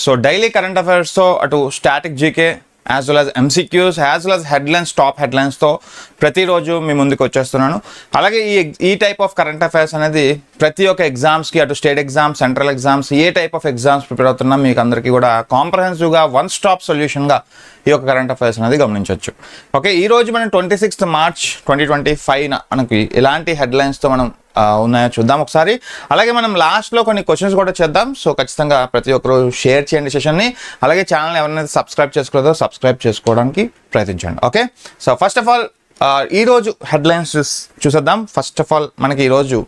So daily current అఫైర్స్తో అటు static GK as well as MCQs as well as headlines, top హెడ్లైన్స్తో ప్రతిరోజు మీ ముందుకు వచ్చేస్తున్నాను. అలాగే ఈ టైప్ ఆఫ్ కరెంట్ అఫైర్స్ అనేది ప్రతి ఒక్క ఎగ్జామ్స్కి, అటు state exams, central exams, A type of exams prepare అవుతున్నా మీకు అందరికీ కూడా కాంప్రహెన్సివ్గా వన్ స్టాప్ సొల్యూషన్గా ఈ యొక్క కరెంట్ అఫైర్స్ అనేది గమనించవచ్చు. ఓకే, ఈరోజు మనం 26 మార్చ్ 2025 మనకి ఎలాంటి హెడ్లైన్స్తో మనం ఉన్నాయో చూద్దాం ఒకసారి. అలాగే మనం లాస్ట్లో కొన్ని క్వశ్చన్స్ కూడా చేద్దాం. సో ఖచ్చితంగా ప్రతి ఒక్కరు షేర్ చేయండి సెషన్ని. అలాగే ఛానల్ ఎవరైనా సబ్స్క్రైబ్ చేసుకోలేదో సబ్స్క్రైబ్ చేసుకోవడానికి ప్రయత్నించండి. Okay, so first of all ఈరోజు హెడ్లైన్స్ చూసేద్దాం. ఫస్ట్ ఆఫ్ ఆల్ మనకి ఈరోజు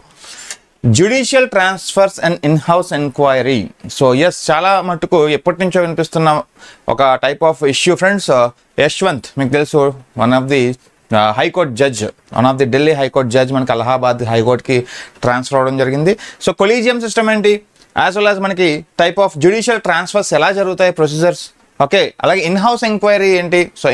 judicial transfers and in house enquiry. So yes, చాలా మటుకు ఎప్పటి నుంచో వినిపిస్తున్న ఒక type of issue friends. Yashwant మీకు తెలుసు, one of the high court judge, one of the Delhi high court judge మనకి అలహాబాద్ హైకోర్టుకి ట్రాన్స్ఫర్ అవ్వడం జరిగింది. సో కొలీజియం సిస్టమ్ ఏంటి, యాజ్ వెల్ యాజ్ మనకి టైప్ ఆఫ్ జ్యుడిషియల్ ట్రాన్స్ఫర్స్ ఎలా జరుగుతాయి, ప్రొసీజర్స్. ఓకే, అలాగే ఇన్ హౌస్ ఎంక్వైరీ ఏంటి, సో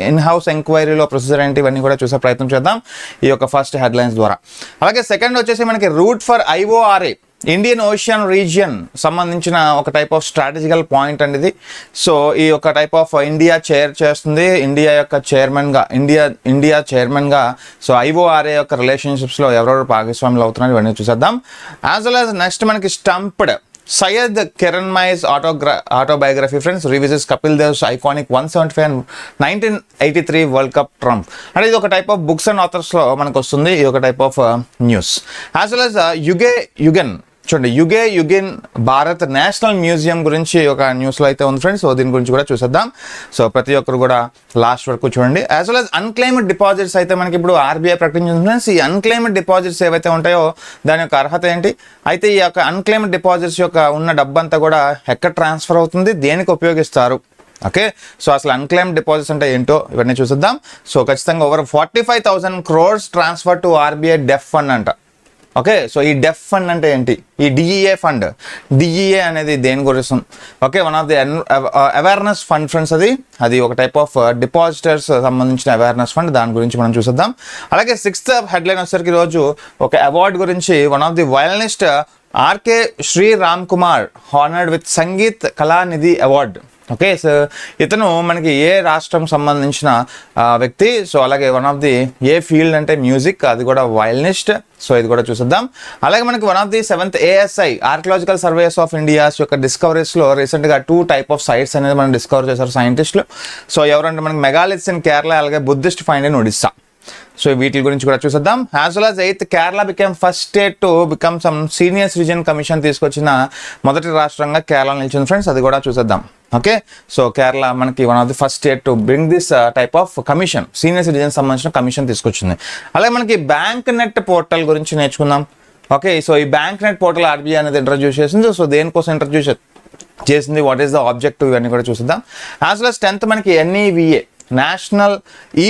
ఇన్ హౌస్ ఎంక్వైరీలో ప్రొసీజర్ ఏంటి, ఇవన్నీ కూడా చూసే ప్రయత్నం చేద్దాం ఈ యొక్క ఫస్ట్ హెడ్లైన్స్ ద్వారా. అలాగే సెకండ్ వచ్చేసి మనకి route for IORA, Indian ocean region సంబంధించిన ఒక టైప్ ఆఫ్ స్ట్రాటజికల్ పాయింట్ అనేది. సో ఈ యొక్క టైప్ ఆఫ్ ఇండియా చైర్ చేస్తుంది, ఇండియా యొక్క చైర్మన్గా, ఇండియా చైర్మన్గా. సో IORA యొక్క రిలేషన్షిప్స్లో ఎవరెవరు భాగస్వాములు అవుతున్నారు ఇవన్నీ చూసేద్దాం. యాజ్ వెల్ యాజ్ నెక్స్ట్ మనకి stumped Syed Kirmani's autobiography friends revisits Kapil Dev's iconic 175 and 1983 world cup triumph. అంటే ఇది ఒక టైప్ ఆఫ్ బుక్స్ అండ్ ఆథర్స్లో మనకు వస్తుంది ఈ ఒక type of news. As well as యుగన్ చూడండి, యుగిన్ భారత్ నేషనల్ మ్యూజియం గురించి ఒక న్యూస్లో అయితే ఉంది ఫ్రెండ్స్. సో దీని గురించి కూడా చూసేద్దాం. సో ప్రతి ఒక్కరు కూడా లాస్ట్ వరకు చూడండి. As well as unclaimed deposits అయితే మనకి ఇప్పుడు RBI ప్రకటించింది ఫ్రెండ్స్. ఈ అన్క్లెయిమ్డ్ డిపాజిట్స్ ఏవైతే ఉంటాయో దాని యొక్క అర్హత ఏంటి, అయితే ఈ యొక్క అన్క్లెయిమ్డ్ డిపాజిట్స్ యొక్క ఉన్న డబ్బంతా కూడా ఎక్కడ ట్రాన్స్ఫర్ అవుతుంది, దేనికి ఉపయోగిస్తారు. ఓకే, సో అసలు అన్క్లెయిమ్డ్ డిపాజిట్స్ అంటే ఏంటో ఇవన్నీ చూసేద్దాం. సో ఖచ్చితంగా over 45,000 crores transfer to RBI deaf fund అంట. ఓకే, సో ఈ డెఫ్ ఫండ్ అంటే ఏంటి, ఈ DEA ఫండ్, DEA అనేది దేని గురించి. Okay, one of the awareness fund friends, అది ఒక టైప్ ఆఫ్ డిపాజిటర్స్ సంబంధించిన అవేర్నెస్ ఫండ్, దాని గురించి మనం చూసేద్దాం. అలాగే 6th హెడ్లైన్ వచ్చేసరికి ఈరోజు ఒక అవార్డు గురించి, one of the violinist RK Shri Ram Kumar honoured with Sangeet Kalanidhi award. Okay, so ఇతను మనకి ఏ రాష్ట్రం సంబంధించిన వ్యక్తి. సో అలాగే వన్ ఆఫ్ ది ఏ ఫీల్డ్ అంటే మ్యూజిక్, అది కూడా వయలినిస్ట్. సో ఇది కూడా చూసేద్దాం. అలాగే మనకి one of the 7th ASI archaeological surveys of India's యొక్క డిస్కవరీస్లో రీసెంట్గా 2 type ఆఫ్ సైట్స్ అనేది మనం డిస్కవర్ చేశారు సైంటిస్టులు. సో ఎవరంటే మనకి మెగాలిత్స్ ఇన్ కేరళ, అలాగే Buddhist find in Odisha. So వీటి గురించి కూడా చూసేద్దాం. As well as 8th Kerala become first state to become some senior citizen commission తీసుకొచ్చిన మొదటి రాష్ట్రంగా కేరళ నిలిచింది ఫ్రెండ్స్, అది కూడా చూసేద్దాం. ఓకే, సో కేరళ మనకి one of the first state to bring this type of commission, senior citizen సంబంధించిన కమిషన్ తీసుకొచ్చింది. అలాగే మనకి బ్యాంక్ నెట్ పోర్టల్ గురించి నేర్చుకుందాం. ఓకే, సో ఈ బ్యాంక్ నెట్ పోర్టల్ RBI అనేది ఇంట్రడ్యూస్ చేసింది. సో దేనికోసం ఇంట్రడ్యూస్ చేసింది, వాట్ ఈస్ ద ఆబ్జెక్టివ్, ఇవన్నీ కూడా చూసేద్దాం. యాజ్ వెల్ యాజ్ 10th మనకి NEVA నేషనల్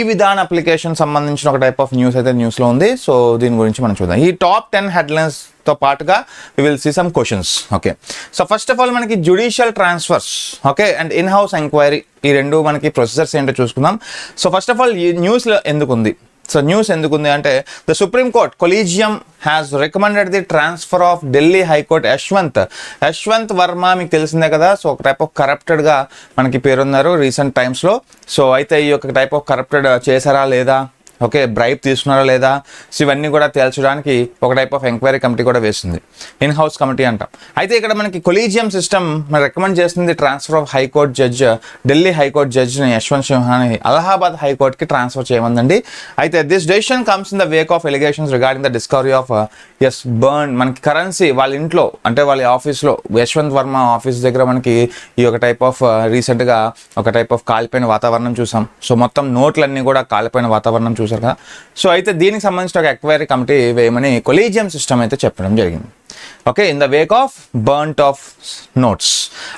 విధాన్ అప్లికేషన్ సంబంధించిన ఒక టైప్ ఆఫ్ న్యూస్ అయితే న్యూస్లో ఉంది. సో దీని గురించి మనం చూద్దాం. ఈ టాప్ 10 హెడ్లైన్స్తో పాటుగా we will see some questions. Okay, so first of all మనకి judicial transfers, okay, and in house enquiry, ఈ రెండు మనకి ప్రొసీజర్స్ ఏంటో చూసుకుందాం. సో ఫస్ట్ ఆఫ్ ఆల్ ఈ న్యూస్లో ఎందుకుంది, సో న్యూస్ ఎందుకుంది అంటే the supreme court collegium has recommended the transfer of Delhi high court Yashwant Varma, మీకు తెలిసిందే కదా. సో ఒక టైప్ ఆఫ్ కరప్టెడ్గా మనకి పేరున్నారు రీసెంట్ టైమ్స్లో. సో అయితే ఈ యొక్క టైప్ ఆఫ్ కరప్టెడ్ చేశారా లేదా, ఓకే, బ్రైబ్ తీసుకున్నారా లేదా, సో ఇవన్నీ కూడా తేల్చడానికి ఒక టైప్ ఆఫ్ ఎంక్వైరీ కమిటీ కూడా వేసింది, ఇన్ హౌస్ కమిటీ అంటాం. అయితే ఇక్కడ మనకి కొలీజియం సిస్టమ్ మనం రికమెండ్ చేస్తుంది transfer of high court judge, Delhi high court జడ్జిని యశ్వంత్ సిన్హాని అలహాబాద్ హైకోర్టుకి ట్రాన్స్ఫర్ చేయమందండి. అయితే this decision comes in the wake of allegations regarding the discovery of burn, మనకి కరెన్సీ వాళ్ళ ఇంట్లో అంటే వాళ్ళ ఆఫీస్లో, యశ్వంత్ వర్మ ఆఫీస్ దగ్గర మనకి ఈ ఒక టైప్ ఆఫ్ రీసెంట్గా ఒక టైప్ ఆఫ్ కాలిపోయిన వాతావరణం చూసాం. సో మొత్తం నోట్లన్నీ కూడా కాలిపోయిన వాతావరణం చూసారు కదా. సో అయితే దీనికి సంబంధించిన ఒక ఎంక్వైరీ కమిటీ వేయమని కొలీజియం సిస్టమ్ అయితే చెప్పడం జరిగింది. Okay, in the wake of burnt of notes.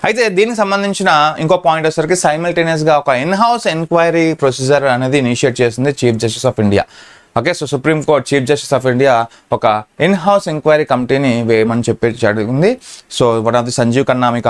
అయితే దీనికి సంబంధించిన ఇంకో పాయింట్ వచ్చేసరికి సైమల్టేనియస్గా ఒక ఇన్ హౌస్ ఎంక్వైరీ ప్రొసీజర్ అనేది ఇనిషియేట్ చేసింది chief justice of India. Okay, so supreme court chief justice of India ఒక ఇన్ హౌస్ ఎంక్వైరీ కమిటీని వేయమని చెప్పి అడిగింది. So one of the Sanjeev Khanna, మీకు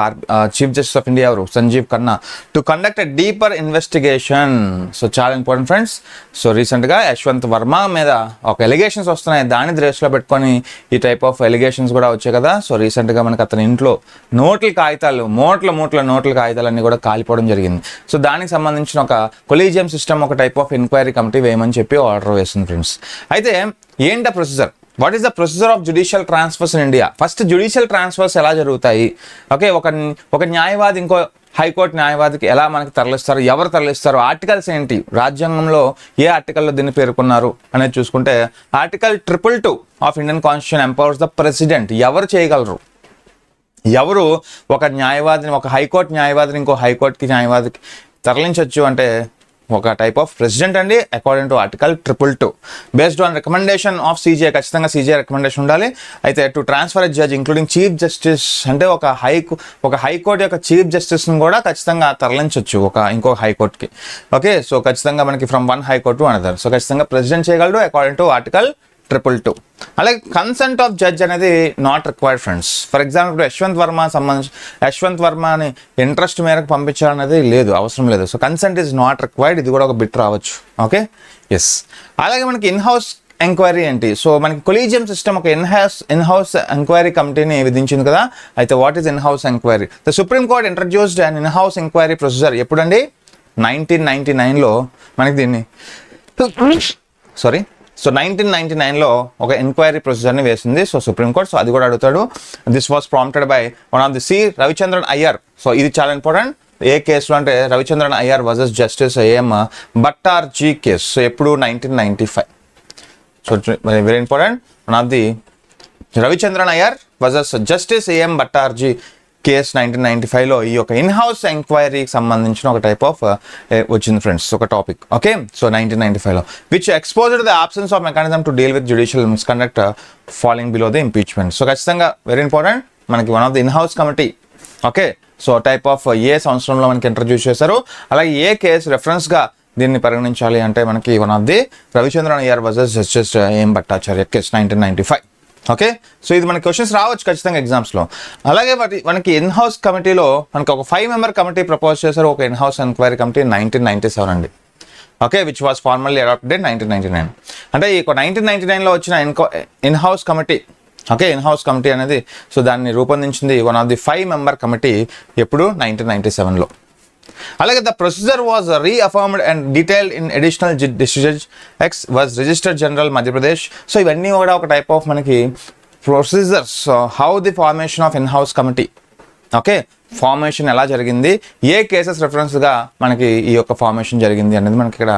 చీఫ్ జస్టిస్ ఆఫ్ ఇండియా ఎవరు, Sanjeev Khanna, to conduct a deeper investigation. So చాలా ఇంపార్టెంట్ ఫ్రెండ్స్. సో రీసెంట్గా యశ్వంత్ వర్మ మీద ఒక ఎలిగేషన్స్ వస్తున్నాయి, దాన్ని దృష్టిలో పెట్టుకొని ఈ టైప్ ఆఫ్ ఎలిగేషన్స్ కూడా వచ్చాయి కదా. సో రీసెంట్గా మనకి అతని ఇంట్లో నోట్ల కాగితాలు, నోట్ల కాగితాలన్నీ కూడా కాలిపోవడం జరిగింది. సో దానికి సంబంధించిన ఒక కొలీజియం సిస్టమ్, ఒక టైప్ ఆఫ్ ఎంక్వైరీ కమిటీ వేయమని చెప్పి ఆర్డర్ వేస్తుంది ఫ్రెండ్స్. అయితే ఏంటి procedure, what is the procedure of judicial transfers in India? First judicial transfers ఎలా జరుగుతాయి? ఓకే, ఒక న్యాయవాది ఇంకో హైకోర్టు న్యాయవాదికి ఎలా మనకి తరలిస్తారు, ఎవరు తరలిస్తారు, ఆర్టికల్స్ ఏంటి, రాజ్యాంగంలో ఏ ఆర్టికల్లో దీన్ని పేర్కొన్నారు అనేది చూసుకుంటే article 222 of Indian constitution empowers the president. ఎవరు చేయగలరు, ఎవరు ఒక న్యాయవాదిని, ఒక హైకోర్టు న్యాయవాదిని ఇంకో హైకోర్టుకి న్యాయవాదికి తరలించవచ్చు అంటే ఒక టైప్ ఆఫ్ ప్రెసిడెంట్ అండి, according to article 222 based on recommendation of CJ. ఖచ్చితంగా సీజే రికమెండేషన్ ఉండాలి. అయితే to transfer a judge including chief justice, అంటే ఒక హైకోర్టు యొక్క చీఫ్ జస్టిస్ని కూడా ఖచ్చితంగా తరలించవచ్చు ఇంకో హైకోర్టుకి. ఓకే, సో ఖచ్చితంగా మనకి from one high court to another. So ఖచ్చితంగా ప్రెసిడెంట్ చేయగలడు అకార్డింగ్ టు ఆర్టికల్ 222. అలాగే కన్సెంట్ ఆఫ్ జడ్జ్ అనేది not required friends. For example Yashwant వర్మని ఇంట్రెస్ట్ మేరకు పంపించాలనేది లేదు, అవసరం లేదు. So consent is not required. ఇది కూడా ఒక బిట్ రావచ్చు. Okay, yes. అలాగే మనకి ఇన్ హౌస్ ఎంక్వైరీ ఏంటి? సో మనకి కొలీజియం సిస్టమ్ ఒక ఇన్ హౌస్ ఎంక్వైరీ కమిటీని విధించింది కదా. అయితే what is in house enquiry? The supreme court introduced and in house enquiry procedure ఎప్పుడండి? 1999లో మనకి దీన్ని సో 1999లో ఒక ఎంక్వైరీ ప్రొసీజర్ని వేసింది సో సుప్రీంకోర్టు. సో అది కూడా అడుగుతాడు. This was prompted by one of the Ravichandran Iyer. So ఇది చాలా ఇంపార్టెంట్. ఏ కేసులో అంటే Ravichandran Iyer versus justice AM Bhattacharjee case. So ఎప్పుడు 1995. So very important. One of the Ravichandran Iyer versus justice AM Bhattacharjee case 1995లో ఈ యొక్క ఇన్ హౌస్ ఎంక్వైరీకి సంబంధించిన ఒక టైప్ ఆఫ్ వచ్చింది ఫ్రెండ్స్, ఒక టాపిక్. ఓకే, సో 1995లో which exposed the absence of mechanism to deal with judicial misconduct following below the impeachment. So ఖచ్చితంగా వెరీ ఇంపార్టెంట్. మనకి one of the in house committee. Okay, so type of ఏ సంవత్సరంలో మనకి introduce చేశారు, అలాగే ఏ case రెఫరెన్స్గా దీన్ని పరిగణించాలి అంటే మనకి one of the Ravichandran Iyer versus justice AM Bhattacharya case 1995. Okay, so ఇది మనకి క్వశ్చన్స్ రావచ్చు ఖచ్చితంగా ఎగ్జామ్స్లో. అలాగే మనకి ఇన్ హౌస్ కమిటీలో మనకి ఒక 5 మెంబర్ కమిటీ ప్రపోజ్ చేశారు, ఒక ఇన్ హౌస్ ఎంక్వైరీ కమిటీ 1997 అండి. Okay, which was formally adopted in 1999. అంటే ఈ 1999లో వచ్చిన in house committee. Okay, in house committee అనేది సో దాన్ని రూపొందించింది one of the 5 member committee ఎప్పుడు 1997లో. అలాగే the procedure was reaffirmed and detailed in additional judge X was registered general Madhya Pradesh. So ఇవన్నీ కూడా ఒక టైప్ ఆఫ్ మనకి procedures, how the formation of in house committee. Okay, formation ఎలా జరిగింది, ఏ cases రెఫరెన్స్గా మనకి ఈ యొక్క ఫార్మేషన్ జరిగింది అనేది మనకి ఇక్కడ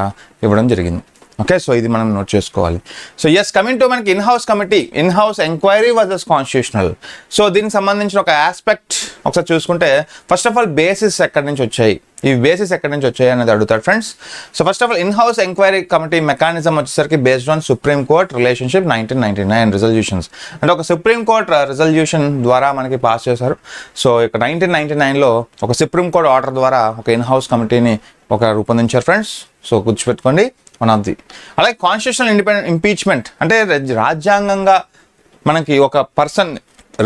ఇవ్వడం జరిగింది. ఓకే, సో ఇది మనం నోట్ చేసుకోవాలి. సో ఎస్, కమింగ్ టు మనకి in house committee, in house enquiry versus constitutional. So దీనికి సంబంధించిన ఒక ఆస్పెక్ట్ ఒకసారి చూసుకుంటే ఫస్ట్ ఆఫ్ ఆల్ బేసిస్ ఎక్కడి నుంచి వచ్చాయి, ఈ బేసిస్ ఎక్కడి నుంచి వచ్చాయి అనేది అడుగుతారు friends. So first of all in house enquiry committee mechanism వచ్చేసరికి based on supreme court relationship 1999 resolutions. అంటే ఒక సుప్రీం కోర్ట్ రిజల్యూషన్ ద్వారా మనకి పాస్ చేశారు. సో ఇక 1999లో ఒక సుప్రీం కోర్ట్ ఆర్డర్ ద్వారా ఒక ఇన్ హౌస్ కమిటీని రూపొందించారు ఫ్రెండ్స్. సో గుర్తుపెట్టుకోండి వన్ ఆఫ్ ది. అలాగే కాన్స్టిట్యూషనల్ ఇండిపెండెంట్ ఇంపీచ్మెంట్ అంటే రాజ్యాంగంగా మనకి ఒక పర్సన్,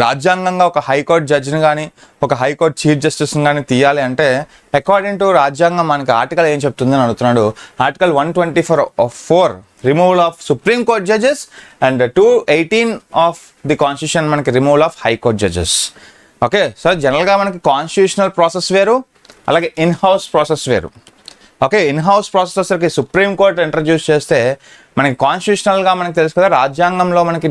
రాజ్యాంగంగా ఒక హైకోర్టు జడ్జిని కానీ ఒక హైకోర్టు చీఫ్ జస్టిస్ని కానీ తీయాలి అంటే అకార్డింగ్ టు రాజ్యాంగం మనకి ఆర్టికల్ ఏం చెప్తుందని అడుగుతున్నాడు. Article 124 removal of supreme court judges and 218 of the constitution మనకి removal of high court judges. Okay, so జనరల్గా మనకి కాన్స్టిట్యూషనల్ ప్రాసెస్ వేరు, అలాగే ఇన్ హౌస్ ప్రాసెస్ వేరు. ఓకే, ఇన్ హౌస్ ప్రాసెస్ వచ్చేసరికి సుప్రీంకోర్టు ఇంట్రడ్యూస్ చేస్తే మనకి కాన్స్టిట్యూషనల్గా మనకి తెలుసు కదా, రాజ్యాంగంలో మనకి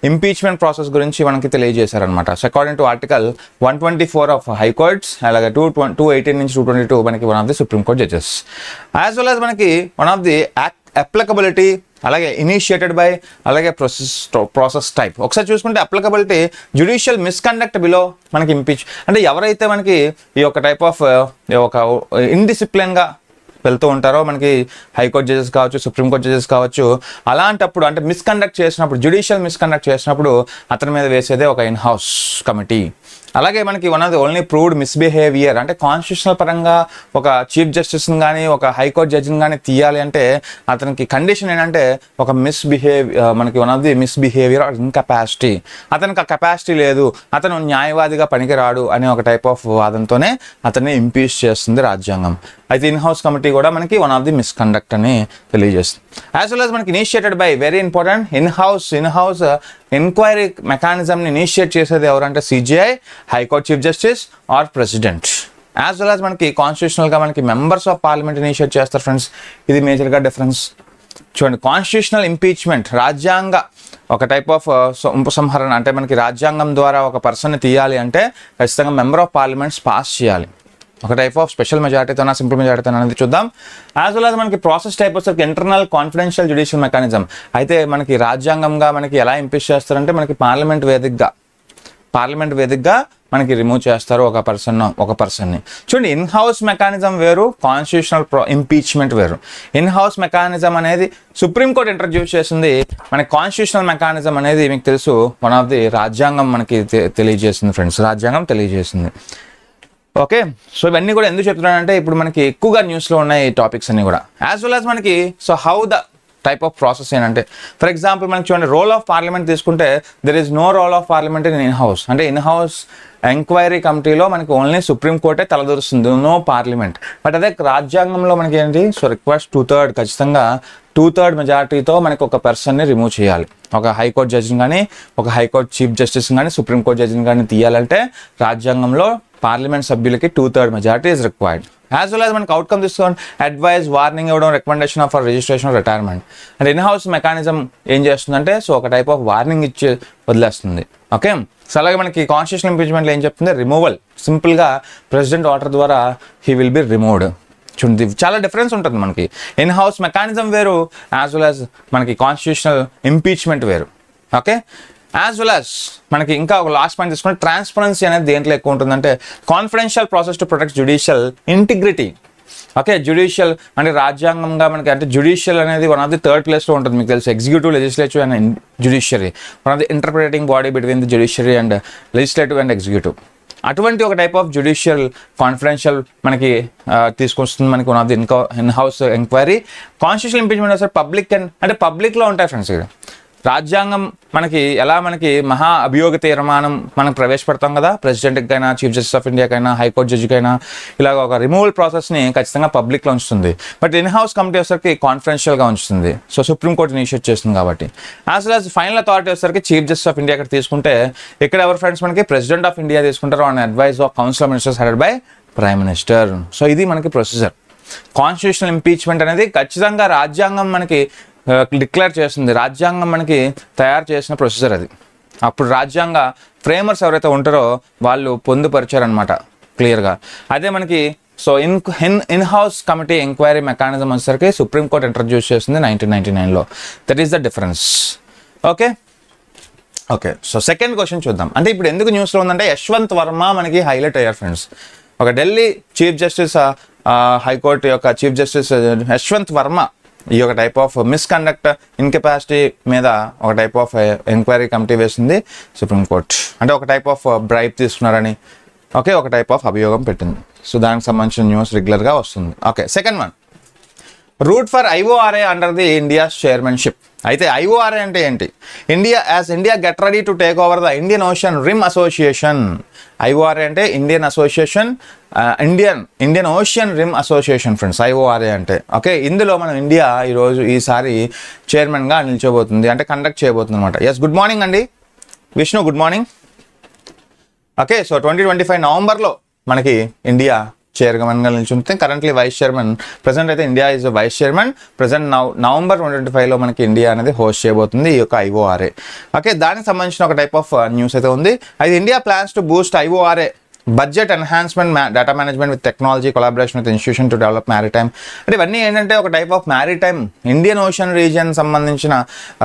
ఇంపీచ్మెంట్ ప్రాసెస్ గురించి మనకి తెలియజేశారనమాట. So according to article 124 of high courts, అలాగే 218 నుంచి 222 మనకి one of the supreme court judges. As well as మనకి వన్ ఆఫ్ ది అప్లికబిలిటీ, అలాగే ఇనిషియేటెడ్ బై, అలాగే ప్రాసెస్ టైప్. ఒకసారి చూసుకుంటే అప్లికబిలిటీ జ్యుడిషియల్ మిస్కండక్ట్ బిలో మనకి ఇంపీచ్ అంటే ఎవరైతే మనకి ఈ యొక్క టైప్ ఆఫ్ ఒక ఇండిసిప్లిన్గా వెళ్తూ ఉంటారో మనకి హైకోర్టు జడ్జెస్ కావచ్చు, సుప్రీంకోర్టు జడ్జెస్ కావచ్చు, అలాంటప్పుడు అంటే మిస్కండక్ట్ చేసినప్పుడు, జ్యుడిషియల్ మిస్కండక్ట్ చేసినప్పుడు అతని మీద వేసేదే ఒక ఇన్ హౌస్ కమిటీ. అలాగే మనకి one of the only proved misbehaviour అంటే కాన్స్టిట్యూషనల్ పరంగా ఒక చీఫ్ జస్టిస్ని కానీ ఒక హైకోర్టు జడ్జిని కానీ తీయాలి అంటే అతనికి కండిషన్ ఏంటంటే ఒక మనకి one of the misbehaviour or incapacity, అతనికి ఆ కెపాసిటీ లేదు, అతను న్యాయవాదిగా పనికిరాడు అనే ఒక టైప్ ఆఫ్ వాదంతోనే అతన్ని ఇంపీచ్ చేస్తుంది రాజ్యాంగం. అయితే ఇన్హౌస్ కమిటీ కూడా మనకి వన్ ఆఫ్ ది మిస్కండక్ట్ అని తెలియజేస్తుంది. యాజ్ వెల్ యాజ్ మనకి initiated by very important in house enquiry మెకానిజంని ఇనిషియేట్ చేసేది ఎవరంటే CJI, high court chief justice or president. As well as మనకి కాన్స్టిట్యూషనల్గా మనకి మెంబర్స్ ఆఫ్ పార్లమెంట్ ఇనిషియేట్ చేస్తారు ఫ్రెండ్స్. ఇది మేజర్గా డిఫరెన్స్. చూడండి, కాన్స్టిట్యూషనల్ ఇంపీచ్మెంట్ రాజ్యాంగ ఒక టైప్ ఆఫ్ ఉపసంహరణ అంటే మనకి రాజ్యాంగం ద్వారా ఒక పర్సన్ని తీయాలి అంటే ఖచ్చితంగా మెంబర్ ఆఫ్ పార్లమెంట్స్ పాస్ చేయాలి. ఒక టైప్ ఆఫ్ స్పెషల్ మెజారిటీతోనా సింపుల్ మెజారిటీతో అనేది చూద్దాం. యాజ్ వెల్ యాజ్ మనకి ప్రాసెస్ టైప్ వచ్చేసరికి ఇంటర్నల్ కాన్ఫిడెన్షియల్ జ్యుడిషియల్ మెకానిజం. అయితే మనకి రాజ్యాంగంగా మనకి ఎలా ఇంపీచ్ చేస్తారంటే మనకి పార్లమెంట్ వేదికగా మనకి రిమూవ్ చేస్తారు ఒక పర్సన్ని. చూడండి, ఇన్హౌస్ మెకానిజం వేరు, కాన్స్టిట్యూషనల్ ఇంపీచ్మెంట్ వేరు. ఇన్హౌస్ మెకానిజం అనేది సుప్రీంకోర్టు ఇంట్రడ్యూస్ చేసింది. మనకి కాన్స్టిట్యూషనల్ మెకానిజం అనేది మీకు తెలుసు వన్ ఆఫ్ ది రాజ్యాంగం మనకి తెలియజేసింది ఫ్రెండ్స్, రాజ్యాంగం తెలియజేసింది. ఓకే, సో ఇవన్నీ కూడా ఎందుకు చెప్తున్నానంటే ఇప్పుడు మనకి ఎక్కువగా న్యూస్లో ఉన్నాయి ఈ టాపిక్స్ అన్ని కూడా. యాజ్ వెల్ యాజ్ మనకి so how the type of process ఏంటంటే ఫర్ ఎగ్జాంపుల్ మనకి చూడండి, రోల్ ఆఫ్ పార్లమెంట్ తీసుకుంటే there is no role of parliament in house. అంటే ఇన్హౌస్ ఎంక్వైరీ కమిటీలో మనకి ఓన్లీ సుప్రీంకోర్టే తలదూరుస్తుంది, నో పార్లమెంట్. బట్ అదే రాజ్యాంగంలో మనకి ఏంటి, సో రిక్వెస్ట్ 2/3 ఖచ్చితంగా 2/3 మెజారిటీతో మనకి ఒక పర్సన్ని రిమూవ్ చేయాలి. ఒక హైకోర్టు జడ్జిని కానీ ఒక హైకోర్టు చీఫ్ జస్టిస్ని కానీ సుప్రీంకోర్టు జడ్జిని కానీ తీయాలంటే రాజ్యాంగంలో పార్లమెంట్ సభ్యులకి 2/3 majority is required. As well as మనకి అవుట్కమ్ తీసుకోండి, అడ్వైజ్, వార్నింగ్ ఇవ్వడం, recommendation of registration, retirement. And in-house mechanism ఏం చేస్తుందంటే సో ఒక టైప్ ఆఫ్ వార్నింగ్ ఇచ్చి వదిలేస్తుంది. ఓకే, సో అలాగే మనకి కాన్స్టిట్యూషనల్ ఇంపీచ్మెంట్లో ఏం చెప్తుంది, రిమూవల్, సింపుల్గా ప్రెసిడెంట్ ఆర్డర్ ద్వారా హీ విల్ బి రిమూవ్డ్. చూడండి, చాలా డిఫరెన్స్ ఉంటుంది మనకి. ఇన్హౌస్ మెకానిజం వేరు, యాజ్ వెల్ యాజ్ మనకి కాన్స్టిట్యూషనల్ ఇంపీచ్మెంట్ వేరు. ఓకే, యాజ్ వెల్ యాజ్ మనకి ఇంకా ఒక లాస్ట్ పాయింట్ తీసుకుంటే ట్రాన్స్పరెన్సీ అనేది దేంట్లో ఎక్కువ ఉంటుందంటే confidential process to protect judicial integrity. Okay, judicial అంటే రాజ్యాంగంగా మనకి అంటే జ్యుడిషియల్ అనేది వన్ ఆఫ్ ది థర్డ్ ప్లేస్లో ఉంటుంది. మీకు తెలుసు executive, legislative and judiciary, one of the ఇంటర్ప్రిటేటింగ్ body between the judiciary and legislative and executive. అటువంటి ఒక టైప్ ఆఫ్ జ్యుడిషియల్ కాన్ఫిడెన్షియల్ మనకి తీసుకొస్తుంది మనకి one of the in-house enquiry. Constitutional impeachment వస్తే పబ్లిక్ అంటే పబ్లిక్లో ఉంటాయి ఫ్రెండ్స్. ఇక్కడ రాజ్యాంగం మనకి ఎలా మనకి మహా అభియోగ తీర్మానం మనం ప్రవేశపెడతాం కదా, ప్రెసిడెంట్కైనా చీఫ్ జస్టిస్ ఆఫ్ ఇండియాకైనా హైకోర్టు జడ్జికైనా ఇలాగ ఒక రిమూవల్ ప్రాసెస్ని ఖచ్చితంగా పబ్లిక్లో ఉంచుతుంది. బట్ ఇన్హౌస్ కమిటీ వచ్చేసరికి కాన్ఫిడెన్షియల్గా ఉంచుతుంది. సో సుప్రీంకోర్టు ఇనిషియేట్ చేస్తుంది కాబట్టి. As well as final authority వచ్చేసరికి చీఫ్ జస్టిస్ ఆఫ్ ఇండియా ఇక్కడ తీసుకుంటే ఇక్కడ ఎవరు ఫ్రెండ్స్ మనకి ప్రెసిడెంట్ ఆఫ్ ఇండియా తీసుకుంటారు on advise of council of ministers headed by prime minister. So ఇది మనకి ప్రొసీజర్. కాన్స్టిట్యూషనల్ ఇంపీచ్మెంట్ అనేది ఖచ్చితంగా రాజ్యాంగం మనకి డిక్లేర్ చేస్తుంది, రాజ్యాంగం మనకి తయారు చేసిన ప్రొసీజర్ అది. అప్పుడు రాజ్యాంగ ఫ్రేమర్స్ ఎవరైతే ఉంటారో వాళ్ళు పొందుపరిచారనమాట క్లియర్గా. అదే మనకి so in house committee enquiry mechanism వచ్చేసరికి సుప్రీంకోర్టు ఇంట్రడ్యూస్ చేసింది 1999లో. That is the difference. Okay, so second question చూద్దాం. అంటే ఇప్పుడు ఎందుకు న్యూస్లో ఉందంటే యశ్వంత్ వర్మ మనకి హైలైట్ అయ్యారు ఫ్రెండ్స్. ఒక ఢిల్లీ చీఫ్ జస్టిస్, హైకోర్టు యొక్క చీఫ్ జస్టిస్ యశ్వంత్ వర్మ ఈ ఒక టైప్ ఆఫ్ మిస్కండక్ట్, ఇన్కెపాసిటీ మీద ఒక టైప్ ఆఫ్ ఎంక్వైరీ కమిటీ వేసింది సుప్రీంకోర్టు. అంటే ఒక టైప్ ఆఫ్ బ్రైబ్ తీసుకున్నారని ఒక టైప్ ఆఫ్ అభియోగం పెట్టింది. సో దానికి సంబంధించిన న్యూస్ రెగ్యులర్గా వస్తుంది. Okay, second one, route for IORA under the India's chairmanship. అయితే ఐఓఆర్ఏ అంటే ఏంటి? India get ready to take over the Indian Ocean Rim Association. IORA అంటే Indian Ocean Rim Association friends, IORA అంటే. Okay, ఇందులో మనం India ఈసారి చైర్మన్గా నిల్చోబోతుంది, అంటే కండక్ట్ చేయబోతుంది అనమాట. ఎస్, గుడ్ మార్నింగ్ అండి Vishnu, good morning. Okay, so 2025 నవంబర్లో మనకి ఇండియా చైర్మన్గా నిల్చుంటే కరెంట్లీ వైస్ చైర్మన్. ప్రజెంట్ అయితే India is vice chairman. Present November 2025లో మనకి ఇండియా అనేది హోస్ట్ చేయబోతుంది ఈ యొక్క ఐఓఆర్ఏ. ఓకే, దానికి సంబంధించిన ఒక టైప్ ఆఫ్ న్యూస్ అయితే ఉంది. అయితే India plans to Boost IORA budget enhancement, data management with technology, collaboration with institution to develop maritime. అంటే ఇవన్నీ ఏంటంటే ఒక type of maritime, Indian ocean region సంబంధించిన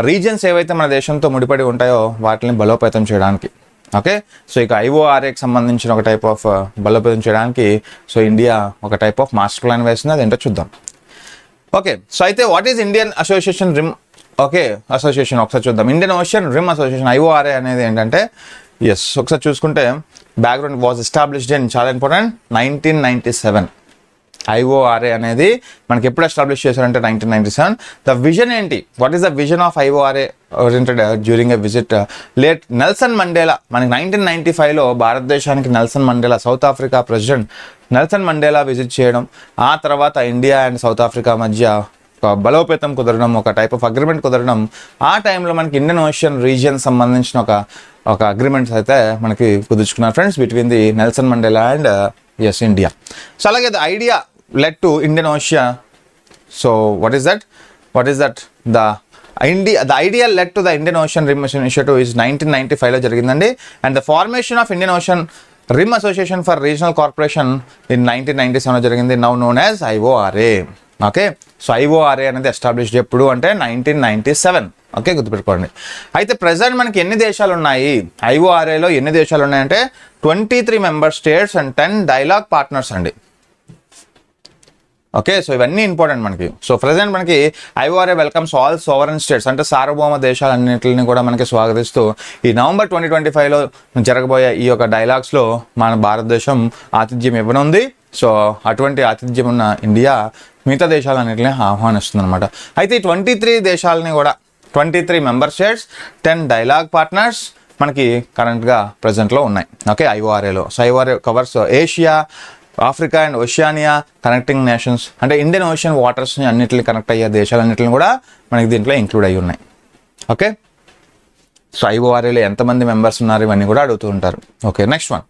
రీజియన్స్ ఏవైతే మన దేశంతో ముడిపడి ఉంటాయో వాటిని బలోపేతం చేయడానికి. ఓకే, సో ఇక ఐఓఆర్ఏకి సంబంధించిన ఒక టైప్ ఆఫ్ బలోపేతం చేయడానికి సో ఇండియా ఒక టైప్ ఆఫ్ మాస్టర్ ప్లాన్ వేసింది, అదేంటో చూద్దాం. ఓకే, సో అయితే what is Indian association rim association ఒకసారి చూద్దాం. Indian Ocean Rim Association, IORA అనేది ఏంటంటే ఎస్, ఒకసారి చూసుకుంటే బ్యాక్గ్రౌండ్ వాజ్ ఎస్టాబ్లిష్డ్ ఇన్, చాలా ఇంపార్టెంట్, 1997. IORA అనేది మనకి ఎప్పుడు ఎస్టాబ్లిష్ చేశారంటే 1997. ద విజన్ ఏంటి, what is the vision of IORA oriented during a visit late Nelson Mandela. మనకి 1995లో భారతదేశానికి Nelson Mandela, south Africa president Nelson Mandela visit చేయడం, ఆ తర్వాత ఇండియా అండ్ సౌత్ ఆఫ్రికా మధ్య ఒక బలోపేతం కుదరడం, ఒక టైప్ ఆఫ్ అగ్రిమెంట్ కుదరడం. ఆ టైంలో మనకి ఇండియన్ ఓషన్ రీజియన్ సంబంధించిన ఒక అగ్రిమెంట్స్ అయితే మనకి కుదుర్చుకున్నారు friends between the Nelson Mandela and India. So అలాగే the idea led to Indian Ocean. So what is that? The idea led to the Indian Ocean Rim Initiative is 1995లో జరిగిందండి. And the formation of Indian Ocean Rim Association for Regional Corporation in 1997 జరిగింది, now known as IORA. Okay, so IORA అనేది established ఎప్పుడు అంటే 1997. Okay, గుర్తుపెట్టుకోండి. అయితే present మనకి ఎన్ని దేశాలు ఉన్నాయి, IORAలో ఎన్ని దేశాలు ఉన్నాయంటే 23 member states and 10 dialogue partners అండి. ఓకే, సో ఇవన్నీ ఇంపార్టెంట్ మనకి. సో ప్రెసెంట్ మనకి IORA welcomes all sovereign states, అంటే సార్వభౌమ దేశాలన్నింటిని కూడా మనకి స్వాగతిస్తూ ఈ నవంబర్ 2025లో జరగబోయే ఈ యొక్క డైలాగ్స్లో మన భారతదేశం ఆతిథ్యం ఇవ్వనుంది. సో అటువంటి ఆతిథ్యం ఉన్న ఇండియా మిగతా దేశాలన్నింటినీ ఆహ్వానిస్తుంది అనమాట. అయితే ఈ 23 దేశాలని కూడా 23 మెంబర్ స్టేట్స్ 10 డైలాగ్ పార్ట్నర్స్ మనకి కరెంట్గా ప్రజెంట్లో ఉన్నాయి. ఓకే, IORAలో. So IORA covers Asia, Africa and Oceania connecting nations, అంటే ఇండియన్ ఓషన్ వాటర్స్ని అన్నింటిని కనెక్ట్ అయ్యే దేశాలన్నింటిని కూడా మనకి దీంట్లో ఇంక్లూడ్ అయ్యి ఉన్నాయి. ఓకే, సో IORAలో ఎంతమంది మెంబర్స్ ఉన్నారు ఇవన్నీ కూడా అడుగుతూ ఉంటారు. Okay, next one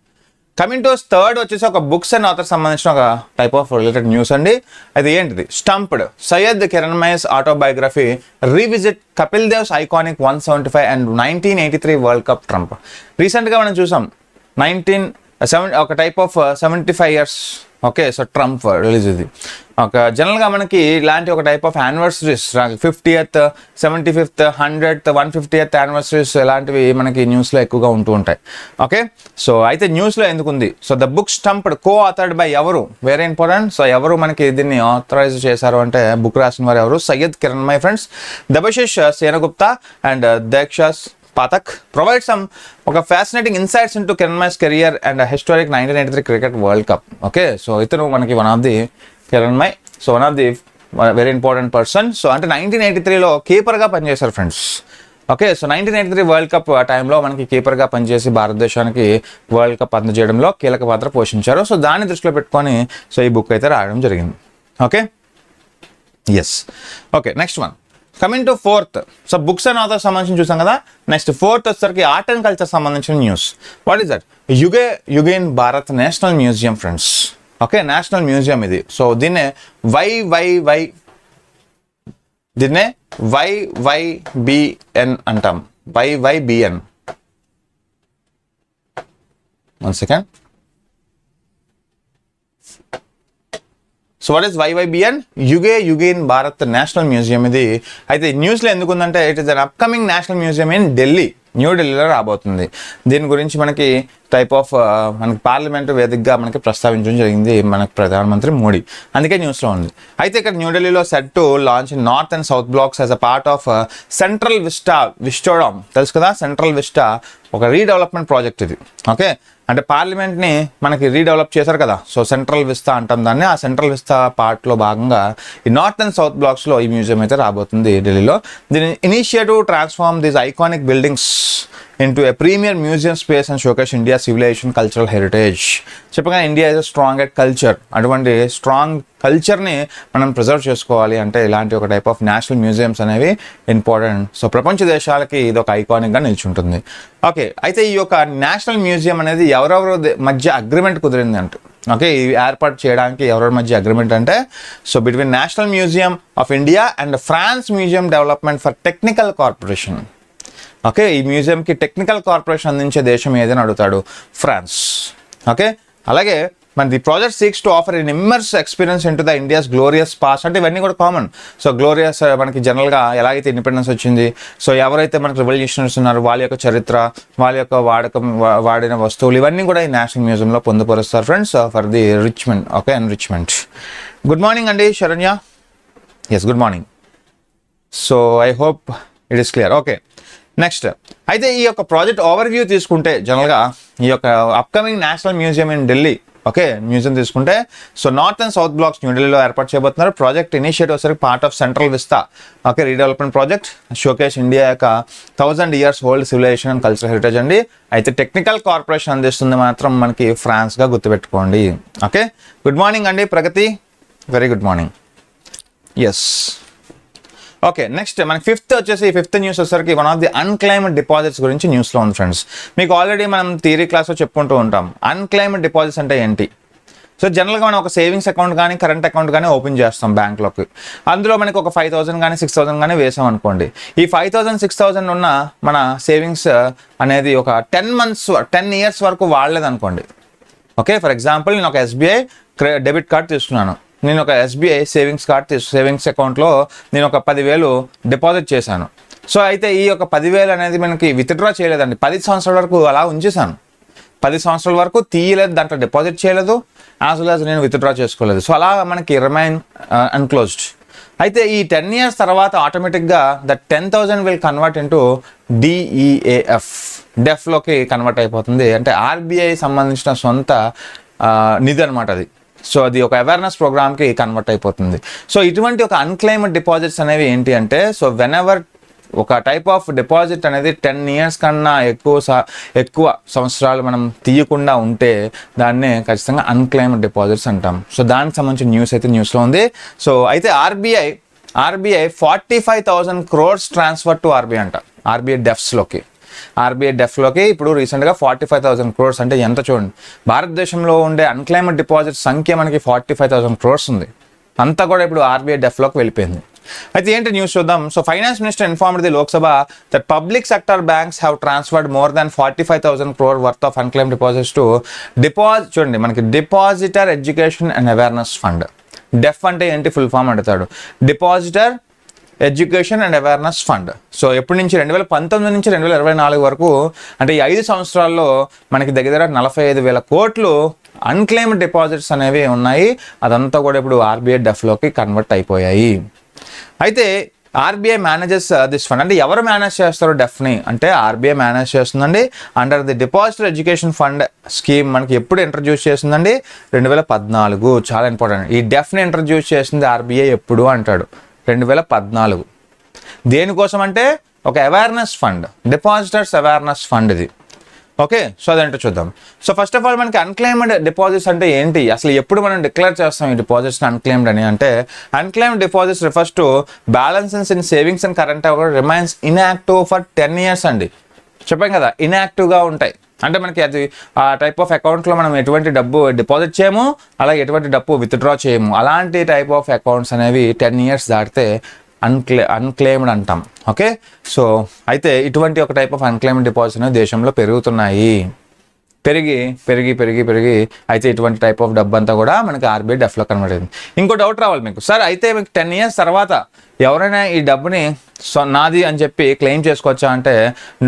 coming to third వచ్చేసి ఒక బుక్స్ అండ్ ఆథర్ సంబంధించిన ఒక టైప్ ఆఫ్ రిలేటెడ్ న్యూస్ అండి. అది ఏంటిది, stumped Syed Kirmani's autobiography revisit Kapil Dev's iconic 175 and 1983 world cup triumph. రీసెంట్గా మనం చూసాం ఒక type of 75 years. Okay, so triumph release ఇది ఒక జనరల్గా మనకి ఇలాంటి ఒక type of anniversaries 50th 75th 100th 150th anniversaries ఇలాంటివి మనకి న్యూస్లో ఎక్కువగా ఉంటూ ఉంటాయి. ఓకే, సో అయితే న్యూస్లో ఎందుకు ఉంది, so the book stumped co authored by ఎవరు, వెరీ ఇంపార్టెంట్. సో ఎవరు మనకి దీన్ని ఆథరైజ్ చేశారు అంటే బుక్ రాసిన వారు ఎవరు, Syed Kirmani friends, Debashish Sengupta and Deeksha's Pathak provide some fascinating insights into Kiranmay's career and a historic 1983 Cricket World Cup. Okay, so itanu manaki one of the Kiranmay, so one of the very important person. So ante 1983లో keeper గా పనిచేశారు friends. Okay, so 1983 world cup ఆ టైంలో మనకి keeper గా పనిచేసి భారతదేశానికి world cup అందజేయడంలో కీలక పాత్ర పోషించారు. సో దాన్ని దృష్టిలో పెట్టుకొని సో ఈ బుక్ అయితే రాయడం జరిగింది. Okay, yes. Okay, next one coming to fourth. So books and authors సంబంధించి చూసాం కదా. నెక్స్ట్ ఫోర్త్ వచ్చేసరికి ఆర్ట్ అండ్ కల్చర్ సంబంధించిన news. What is that, Yugeen Bharat National Museum friends. Okay, national museum ఇది. సో దీన్నే YYBN అంటాం, YYBN. 1 second. So what is YYBN, Yugeen Bharat National museum. ఇది అయితే న్యూస్లో ఎందుకు ఉందంటే it is an upcoming national museum in Delhi, న్యూఢిల్లీలో రాబోతుంది. దీని గురించి మనకి టైప్ ఆఫ్ మనకి పార్లమెంటు వేదికగా మనకి ప్రస్తావించడం జరిగింది మనకి ప్రధానమంత్రి మోడీ, అందుకే న్యూస్లో ఉంది. అయితే ఇక్కడ న్యూఢిల్లీలో set to launch North and South Blocks as a part of Central Vistadome. తెలుసు కదా, సెంట్రల్ విస్టా ఒక రీడెవలప్మెంట్ ప్రాజెక్ట్ ఇది. ఓకే, అంటే పార్లమెంట్ని మనకి రీడెవలప్ చేశారు కదా, సో సెంట్రల్ విస్తా అంటాం దాన్ని. ఆ సెంట్రల్ విస్తా పార్ట్లో భాగంగా ఈ నార్త్ అండ్ సౌత్ బ్లాక్స్లో ఈ మ్యూజియం అయితే రాబోతుంది ఢిల్లీలో. దీని initiative transform these iconic buildings into a premier museum space and showcase India's civilization, cultural heritage. చెప్పగా India is strong at culture, అటువంటి స్ట్రాంగ్ కల్చర్ని మనం ప్రిజర్వ్ చేసుకోవాలి అంటే ఇలాంటి ఒక టైప్ ఆఫ్ నేషనల్ మ్యూజియంస్ అనేవి ఇంపార్టెంట్. సో ప్రపంచ దేశాలకి ఇది ఒక ఐకానిక్గా నిల్చుంటుంది. ఓకే, అయితే ఈ యొక్క నేషనల్ మ్యూజియం అనేది ఎవరెవరు మధ్య అగ్రిమెంట్ కుదిరింది అంటే, ఓకే, ఈ ఏర్పాటు చేయడానికి ఎవరి మధ్య అగ్రిమెంట్ అంటే, so between national museum of India and France museum development for technical corporation. Okay, ఈ మ్యూజియంకి టెక్నికల్ కార్పొరేషన్ అందించే దేశం ఏదైనా అడుగుతాడు, ఫ్రాన్స్. ఓకే, అలాగే మన the project seeks to offer in immerse experience in to the India's glorious past. అంటే ఇవన్నీ కూడా కామన్. సో గ్లోరియస్ మనకి జనరల్గా ఎలాగైతే ఇండిపెండెన్స్ వచ్చింది, సో ఎవరైతే మనకి రెవల్యూషనరీస్ ఉన్నారో వాళ్ళ యొక్క చరిత్ర, వాళ్ళ యొక్క వాడిన వస్తువులు ఇవన్నీ కూడా ఈ నేషనల్ మ్యూజియంలో పొందుపరుస్తారు friends for the richment. Okay, enrichment. Good morning అండి Saranya. Yes, good morning. So I hope it is clear. Okay, next అయితే ఈ యొక్క ప్రాజెక్ట్ ఓవర్వ్యూ తీసుకుంటే జనరల్గా ఈ యొక్క upcoming national museum in Delhi, okay, museum తీసుకుంటే so North and South Blocks న్యూఢిల్లీలో ఏర్పాటు చేయబోతున్నారు. ప్రాజెక్ట్ ఇనిషియేటివ్ సరికి part of Central Vista, okay, redevelopment project showcase India యొక్క 1000 years old civilisation and cultural heritage అండి. అయితే టెక్నికల్ కార్పొరేషన్ అందిస్తుంది మాత్రం మనకి ఫ్రాన్స్గా గుర్తుపెట్టుకోండి. ఓకే, గుడ్ మార్నింగ్ అండి Pragati, very good morning. Yes, okay, next మనకి ఫిఫ్త్ న్యూస్ వచ్చేసరికి one of the unclaimed deposits గురించి న్యూస్లో ఉంది ఫ్రెండ్స్. మీకు ఆల్రెడీ మనం థియరీ క్లాస్లో చెప్పుకుంటూ ఉంటాం అన్క్లైమ్డ్ డిపాజిట్స్ అంటే ఏంటి. సో జనరల్గా మనం ఒక సేవింగ్స్ అకౌంట్ కానీ కరెంట్ అకౌంట్ కానీ ఓపెన్ చేస్తాం బ్యాంక్లోకి. అందులో మనకి ఒక 5,000 కానీ 6,000 కానీ వేసాం అనుకోండి. ఈ 5,000 6,000 ఉన్న మన సేవింగ్స్ అనేది ఒక 10 years వరకు వాడలేదు అనుకోండి. ఓకే, ఫర్ ఎగ్జాంపుల్ నేను ఒక SBI డెబిట్ కార్డ్ తీసుకున్నాను. నేను ఒక SBI సేవింగ్స్ అకౌంట్లో నేను ఒక 10,000 డిపాజిట్ చేశాను. సో అయితే ఈ యొక్క 10,000 అనేది మనకి విత్డ్రా చేయలేదండి. 10 సంవత్సరాల వరకు అలా ఉంచేసాను. 10 సంవత్సరాల వరకు తీయలేదు, దాంట్లో డిపాజిట్ చేయలేదు, యాజ్ వెల్ యాజ్ నేను విత్డ్రా చేసుకోలేదు. సో అలా మనకి రిమైన్ అన్క్లోజ్డ్. అయితే ఈ 10 years తర్వాత ఆటోమేటిక్గా దట్ 10,000 విల్ కన్వర్ట్ ఇంటూ డెఫ్లోకి కన్వర్ట్ అయిపోతుంది. అంటే RBI సంబంధించిన సొంత నిధి అనమాట అది. సో అది ఒక అవేర్నెస్ ప్రోగ్రామ్కి కన్వర్ట్ అయిపోతుంది. సో ఇటువంటి ఒక అన్క్లైమ్డ్ డిపాజిట్స్ అనేవి ఏంటి అంటే, సో వెనెవర్ ఒక టైప్ ఆఫ్ డిపాజిట్ అనేది 10 years కన్నా ఎక్కువ సంవత్సరాలు మనం తీయకుండా ఉంటే దాన్నే ఖచ్చితంగా అన్క్లైమ్డ్ డిపాజిట్స్ అంటాం. సో దానికి సంబంధించిన న్యూస్ అయితే న్యూస్లో ఉంది. సో అయితే RBI 45,000 crores transfer to RBI అంట. RBI డెఫ్లోకి ఇప్పుడు రీసెంట్గా 45,000 crores అంటే ఎంత చూడండి. భారతదేశంలో ఉండే అన్క్లైమ్డ్ డిపాజిట్ సంఖ్య మనకి 45,000 crores ఉంది. అంతా కూడా ఇప్పుడు RBI డెఫ్లోకి వెళ్ళిపోయింది. అయితే ఏంటి న్యూస్ చూద్దాం. So finance minister informed the Lok Sabha that public sector banks have transferred more than 45,000 crore worth of unclaimed deposits to చూడండి మనకి depositor education and awareness fund. DEAF అంటే ఏంటి ఫుల్ ఫామ్ అడుగుతాడు. Depositor education and awareness fund. So ఎప్పటి నుంచి 2019 నుంచి 2024 వరకు అంటే ఈ 5 సంవత్సరాల్లో మనకి దగ్గర 45,000 కోట్లు అన్క్లైమ్డ్ డిపాజిట్స్ అనేవి ఉన్నాయి. అదంతా కూడా ఇప్పుడు RBI డెఫ్లోకి కన్వర్ట్ అయిపోయాయి. అయితే RBI మేనేజెస్ దిస్ ఫండ్. అంటే ఎవరు మేనేజ్ చేస్తారు డెఫ్ని అంటే RBI మేనేజ్ చేస్తుందండి. Under the depositor education fund scheme మనకి ఎప్పుడు ఇంట్రడ్యూస్ చేసిందండి 2014. చాలా ఇంపార్టెంట్. ఈ డెఫ్ని ఇంట్రడ్యూస్ చేసింది RBI ఎప్పుడు అంటాడు 2014. దేనికోసం అంటే ఒక awareness fund, depositors awareness fund ఇది. ఓకే, సో అదేంటో చూద్దాం. సో ఫస్ట్ ఆఫ్ ఆల్ మనకి అన్క్లైమ్డ్ డిపాజిట్స్ అంటే ఏంటి, అసలు ఎప్పుడు మనం డిక్లేర్ చేస్తాం ఈ డిపాజిట్స్ని అన్క్లైమ్డ్ అని అంటే, unclaimed deposits refers to balances in savings and current account remains inactive for 10 years అండి. చెప్పాం కదా ఇన్యాక్టివ్గా ఉంటాయి అంటే మనకి అది ఆ టైప్ ఆఫ్ అకౌంట్లో మనం ఎటువంటి డబ్బు డిపాజిట్ చేయము, అలాగే ఎటువంటి డబ్బు విత్డ్రా చేయము. అలాంటి టైప్ ఆఫ్ అకౌంట్స్ అనేవి 10 years దాటితే అన్క్లెయిమ్డ్ అంటాం. ఓకే, సో అయితే ఇటువంటి ఒక టైప్ ఆఫ్ అన్క్లెయిమ్డ్ డిపాజిట్స్ అనేవి దేశంలో పెరుగుతున్నాయి. పెరిగి అయితే ఇటువంటి టైప్ ఆఫ్ డబ్బు అంతా కూడా మనకి RBI డెఫ్లో కన్వర్ట్ అయింది. ఇంకో డౌట్ రావాలి మీకు, సార్ అయితే మీకు 10 years తర్వాత ఎవరైనా ఈ డబ్బుని నాది అని చెప్పి క్లెయిమ్ చేసుకోవచ్చా అంటే,